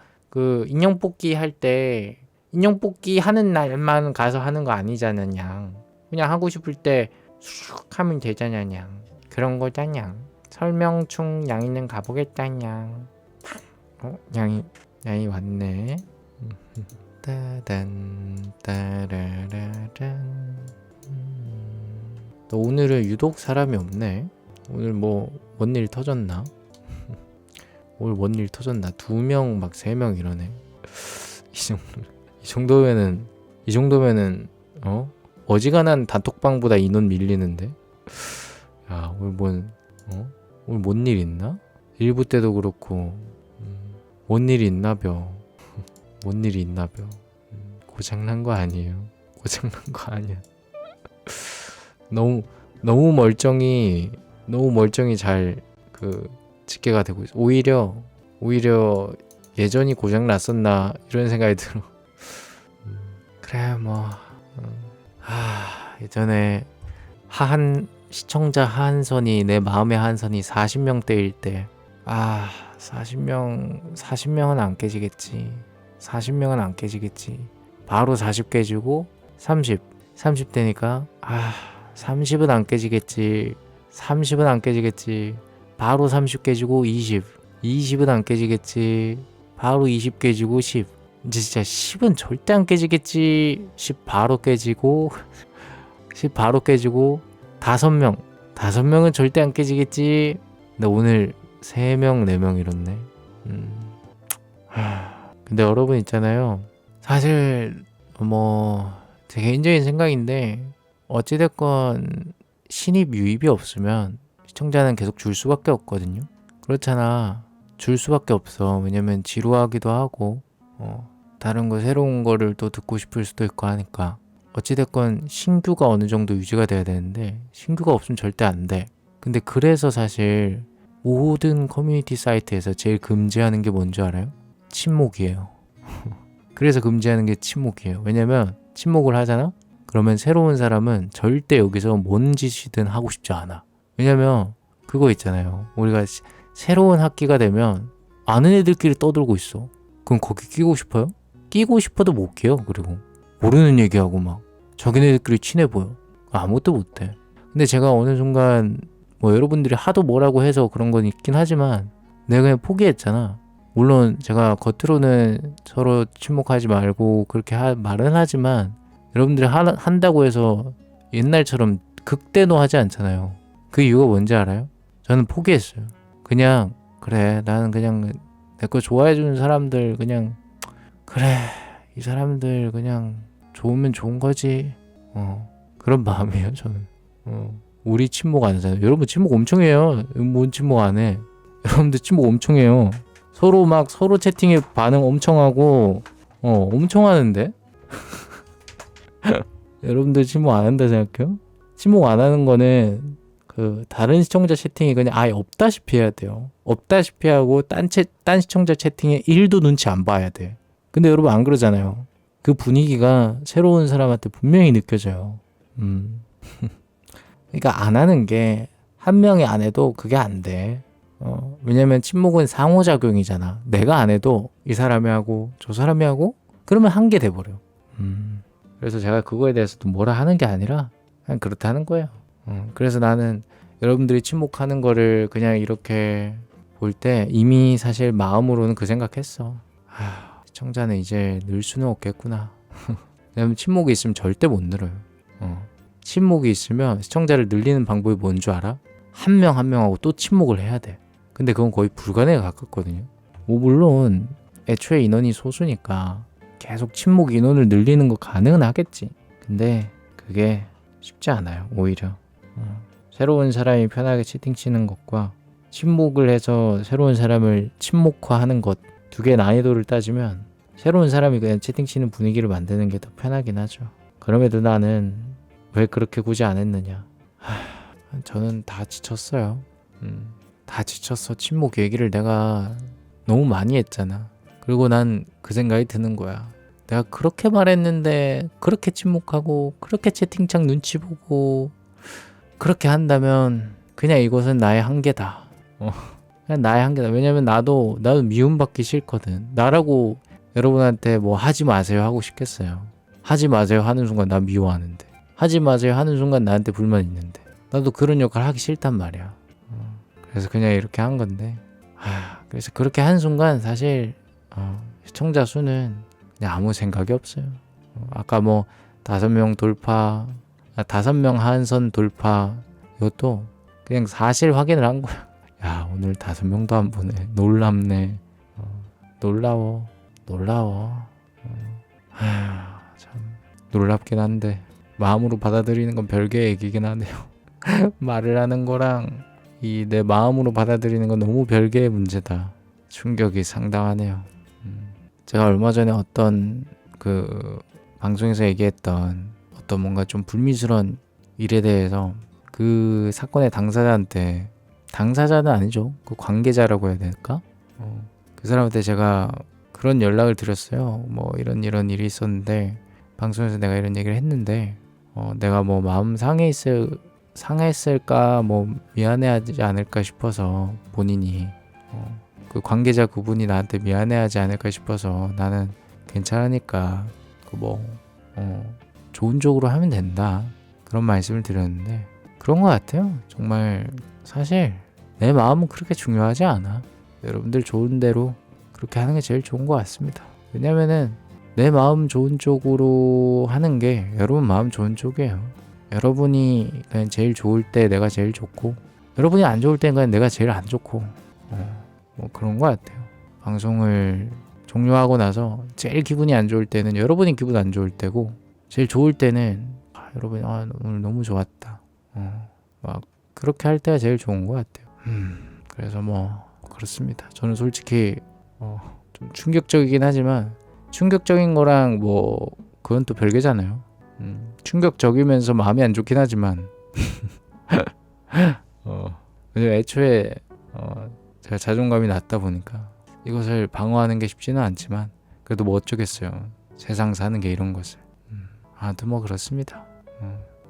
인형 뽑기 할 때 인형 뽑기 하는 날만 가서 하는 거 아니잖아냥. 그냥 하고 싶을 때 쑥 하면 되잖아냥. 그런 거잖냥. 설명충 양이는 가보겠다 냥. 양이 왔네. 따단 따라라란. 너 오늘은 유독 사람이 없네. 오늘 뭔 일 터졌나? 오늘 뭔 일 터졌나? 2명 막 3명 이러네. 이 정도면은 어지간한 단톡방보다 인원 밀리는데. 야, 오늘 뭔 일 있나? 일부 때도 그렇고 뭔 일이 있나벼. 뭔 일이 있나벼. 고장난 거 아니에요. 고장난 거 아니야. 너무 멀쩡히 잘 집계가 되고 있어. 오히려 예전이 고장 났었나 이런 생각이 들어. 그래 예전에 시청자 하한선이 내 마음의 하한선이 40명대일 때 40명은 안 깨지겠지. 40명은 안 깨지겠지. 바로 40 깨지고 30 되니까 30은 안 깨지겠지. 30은 안 깨지겠지. 바로 30 깨지고 20은 안 깨지겠지. 바로 20 깨지고 10. 이제 진짜 10은 절대 안 깨지겠지. 10 바로 깨지고 10 바로 깨지고 5명은 절대 안 깨지겠지. 근데 오늘 3명 4명 이렇네. 근데 여러분 있잖아요. 사실 제 개인적인 생각인데 어찌됐건 신입 유입이 없으면 시청자는 계속 줄 수밖에 없거든요. 그렇잖아. 줄 수밖에 없어. 왜냐면 지루하기도 하고 다른 거 새로운 거를 또 듣고 싶을 수도 있고 하니까. 어찌됐건 신규가 어느 정도 유지가 돼야 되는데 신규가 없으면 절대 안 돼. 근데 그래서 사실 모든 커뮤니티 사이트에서 제일 금지하는 게 뭔지 알아요? 침묵이에요. 그래서 금지하는 게 침묵이에요. 왜냐면 침묵을 하잖아? 그러면 새로운 사람은 절대 여기서 뭔 짓이든 하고 싶지 않아. 왜냐면 그거 있잖아요. 우리가 새로운 학기가 되면 아는 애들끼리 떠들고 있어. 그럼 거기 끼고 싶어요? 끼고 싶어도 못 끼요. 그리고 모르는 얘기하고 막 자기네들끼리 친해 보여. 아무것도 못해. 근데 제가 어느 순간 여러분들이 하도 뭐라고 해서 그런 건 있긴 하지만 내가 그냥 포기했잖아. 물론 제가 겉으로는 서로 침묵하지 말고 그렇게 말은 하지만 여러분들이 한다고 해서 옛날처럼 극대노하지 않잖아요. 그 이유가 뭔지 알아요? 저는 포기했어요. 그냥 그래 나는 그냥 내 거 좋아해주는 사람들 그냥 그래 이 사람들 그냥 좋으면 좋은 거지. 그런 마음이에요 저는. 우리 침묵 안 하잖아요. 여러분 침묵 엄청 해요. 뭔 침묵 안 해. 여러분들 침묵 엄청 해요. 서로 채팅에 반응 엄청 하고 엄청 하는데 여러분들 침묵 안 한다 생각해요? 침묵 안 하는 거는 다른 시청자 채팅이 그냥 아예 없다시피 해야 돼요. 없다시피 하고 딴 시청자 채팅에 1도 눈치 안 봐야 돼. 근데 여러분 안 그러잖아요. 그 분위기가 새로운 사람한테 분명히 느껴져요. 그러니까 안 하는 게 한 명이 안 해도 그게 안 돼. 왜냐면 침묵은 상호작용이잖아. 내가 안 해도 이 사람이 하고 저 사람이 하고 그러면 한 개 돼버려. 그래서 제가 그거에 대해서도 뭐라 하는 게 아니라 그냥 그렇다는 거예요. 그래서 나는 여러분들이 침묵하는 거를 그냥 이렇게 볼 때 이미 사실 마음으로는 그 생각했어. 시청자는 이제 늘 수는 없겠구나. 왜냐면 침묵이 있으면 절대 못 늘어요. 침묵이 있으면 시청자를 늘리는 방법이 뭔 줄 알아? 한 명 한 명하고 또 침묵을 해야 돼. 근데 그건 거의 불가능에 가깝거든요. 물론 애초에 인원이 소수니까 계속 침묵 인원을 늘리는 거 가능은 하겠지. 근데 그게 쉽지 않아요. 오히려 새로운 사람이 편하게 채팅 치는 것과 침묵을 해서 새로운 사람을 침묵화하는 것 두 개의 난이도를 따지면 새로운 사람이 그냥 채팅 치는 분위기를 만드는 게 더 편하긴 하죠. 그럼에도 나는 왜 그렇게 굳이 안 했느냐. 저는 다 지쳤어요. 다 지쳤어. 침묵 얘기를 내가 너무 많이 했잖아. 그리고 난 그 생각이 드는 거야. 내가 그렇게 말했는데 그렇게 침묵하고 그렇게 채팅창 눈치 보고 그렇게 한다면 그냥 이것은 나의 한계다. 그냥 나의 한계다. 왜냐면 나도 미움받기 싫거든. 나라고 여러분한테 뭐 하지 마세요 하고 싶겠어요. 하지 마세요 하는 순간 나 미워하는데, 하지 마세요 하는 순간 나한테 불만 있는데, 나도 그런 역할 하기 싫단 말이야. 그래서 그냥 이렇게 한 건데, 그래서 그렇게 한 순간 사실 시청자 수는 그냥 아무 생각이 없어요. 아까 뭐 5명 돌파, 5명 한선 돌파, 이것도 그냥 사실 확인을 한 거야. 야, 오늘 5명도 안 보네. 놀랍네. 놀라워. 참 놀랍긴 한데 마음으로 받아들이는 건 별개의 얘기긴 하네요. 말을 하는 거랑 이 내 마음으로 받아들이는 건 너무 별개의 문제다. 충격이 상당하네요. 제가 얼마 전에 어떤 그 방송에서 얘기했던 어떤 뭔가 좀 불미스러운 일에 대해서 그 사건의 당사자한테, 당사자는 아니죠, 그 관계자라고 해야 될까? 그 사람한테 제가 그런 연락을 드렸어요. 뭐 이런 일이 있었는데 방송에서 내가 이런 얘기를 했는데 내가 뭐 마음 상했을까, 뭐 미안해하지 않을까 싶어서, 본인이 그 관계자 그분이 나한테 미안해하지 않을까 싶어서 나는 괜찮으니까 좋은 쪽으로 하면 된다, 그런 말씀을 드렸는데, 그런 것 같아요. 정말 사실 내 마음은 그렇게 중요하지 않아. 여러분들 좋은 대로 그렇게 하는 게 제일 좋은 것 같습니다. 왜냐면은 내 마음 좋은 쪽으로 하는 게 여러분 마음 좋은 쪽이에요. 여러분이 그냥 제일 좋을 때 내가 제일 좋고, 여러분이 안 좋을 때는 그냥 내가 제일 안 좋고, 뭐 그런 것 같아요. 방송을 종료하고 나서 제일 기분이 안 좋을 때는 여러분이 기분 안 좋을 때고, 제일 좋을 때는 여러분이 오늘 너무 좋았다, 막 그렇게 할 때가 제일 좋은 것 같아요. 그래서 뭐 그렇습니다. 저는 솔직히 좀 충격적이긴 하지만, 충격적인 거랑 뭐 그건 또 별개잖아요. 충격적이면서 마음이 안 좋긴 하지만 왜냐면 애초에 제가 자존감이 낮다 보니까 이것을 방어하는 게 쉽지는 않지만, 그래도 뭐 어쩌겠어요. 세상 사는 게 이런 것을. 아무튼 뭐 그렇습니다.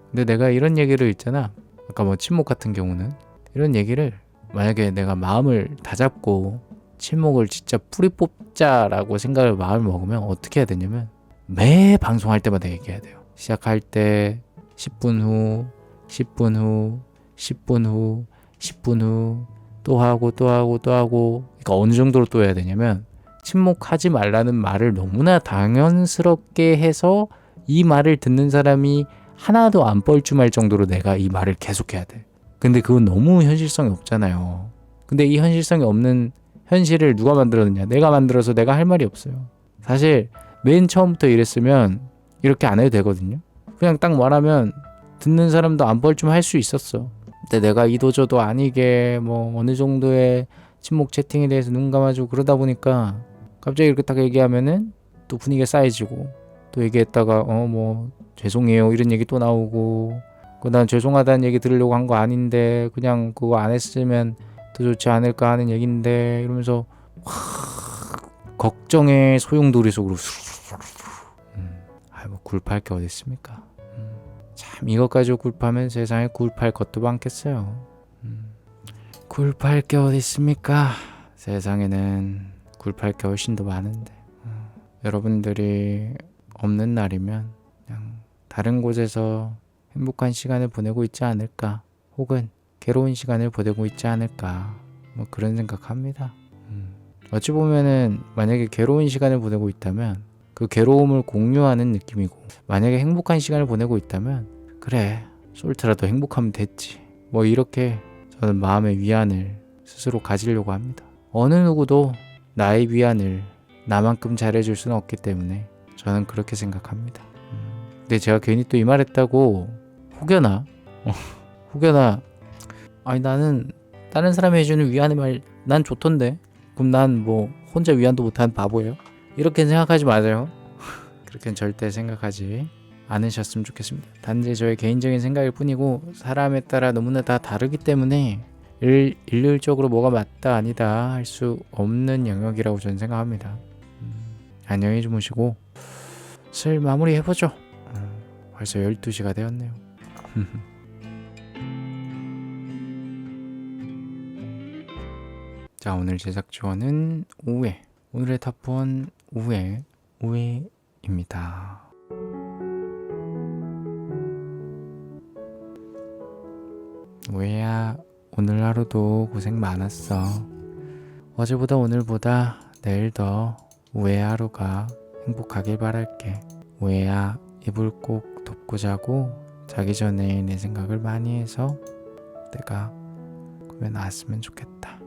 근데 내가 이런 얘기를 있잖아, 아까 뭐 침묵 같은 경우는, 이런 얘기를 만약에 내가 마음을 다잡고 침묵을 진짜 뿌리 뽑자라고 생각을 마음을 먹으면 어떻게 해야 되냐면, 매 방송할 때마다 얘기해야 돼요. 시작할 때 10분 후, 10분 후, 10분 후, 10분 후, 또 하고 그러니까 어느 정도로 또 해야 되냐면, 침묵하지 말라는 말을 너무나 당연스럽게 해서 이 말을 듣는 사람이 하나도 안 뻘쭘할 정도로 내가 이 말을 계속해야 돼. 근데 그건 너무 현실성이 없잖아요. 근데 이 현실성이 없는 현실을 누가 만들었느냐? 내가 만들어서 내가 할 말이 없어요. 사실 맨 처음부터 이랬으면 이렇게 안 해도 되거든요. 그냥 딱 말하면 듣는 사람도 안 뻘쭘할 수 있었어. 근데 내가 이도저도 아니게 뭐 어느 정도의 침묵 채팅에 대해서 눈 감아주고 그러다 보니까 갑자기 이렇게 딱 얘기하면은 또 분위기가 쌓여지고, 또 얘기했다가 뭐 죄송해요 이런 얘기 또 나오고, 난 죄송하다는 얘기 들으려고 한 거 아닌데 그냥 그거 안 했으면 더 좋지 않을까 하는 얘긴데, 이러면서 걱정의 소용돌이 속으로 뭐 굴팔 게 어디 있습니까? 참 이것 가지고 굴파면 세상에 굴팔 것도 많겠어요. 굴팔 게 어디 있습니까? 세상에는 굴팔 게 훨씬 더 많은데, 여러분들이 없는 날이면 그냥 다른 곳에서 행복한 시간을 보내고 있지 않을까, 혹은 괴로운 시간을 보내고 있지 않을까, 뭐 그런 생각합니다. 어찌 보면은 만약에 괴로운 시간을 보내고 있다면 그 괴로움을 공유하는 느낌이고, 만약에 행복한 시간을 보내고 있다면 그래 솔트라도 행복하면 됐지, 뭐 이렇게 저는 마음의 위안을 스스로 가지려고 합니다. 어느 누구도 나의 위안을 나만큼 잘해줄 수는 없기 때문에 저는 그렇게 생각합니다. 근데 제가 괜히 또 이 말 했다고 혹여나 아니 나는 다른 사람이 해주는 위안의 말 난 좋던데, 그럼 난 뭐 혼자 위안도 못하는 바보예요? 이렇게 생각하지 마세요. 그렇게는 절대 생각하지 않으셨으면 좋겠습니다. 단지 저의 개인적인 생각일 뿐이고, 사람에 따라 너무나 다 다르기 때문에 일률적으로 뭐가 맞다 아니다 할 수 없는 영역이라고 저는 생각합니다. 안녕히 주무시고 슬 마무리 해보죠. 벌써 12시가 되었네요. 자, 오늘 제작 지원은 우회. 오늘의 탑1 우회입니다. 우회야 오늘 하루도 고생 많았어. 어제보다 오늘보다 내일 더 우애의 하루가 행복하길 바랄게. 우애야, 이불 꼭 덮고 자고 자기 전에 내 생각을 많이 해서 내가 꿈에 나왔으면 좋겠다.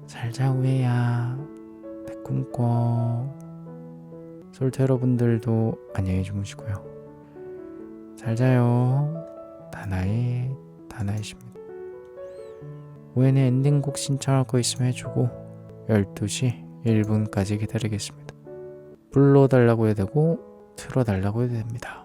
잘 자 우애야. 내 꿈꿔. 솔트 여러분들도 안녕히 주무시고요. 잘 자요. 다나이십니다. 우애는 엔딩곡 신청할 거 있으면 해주고 12시 1분까지 기다리겠습니다. 불러달라고 해도 되고 틀어달라고 해도 됩니다.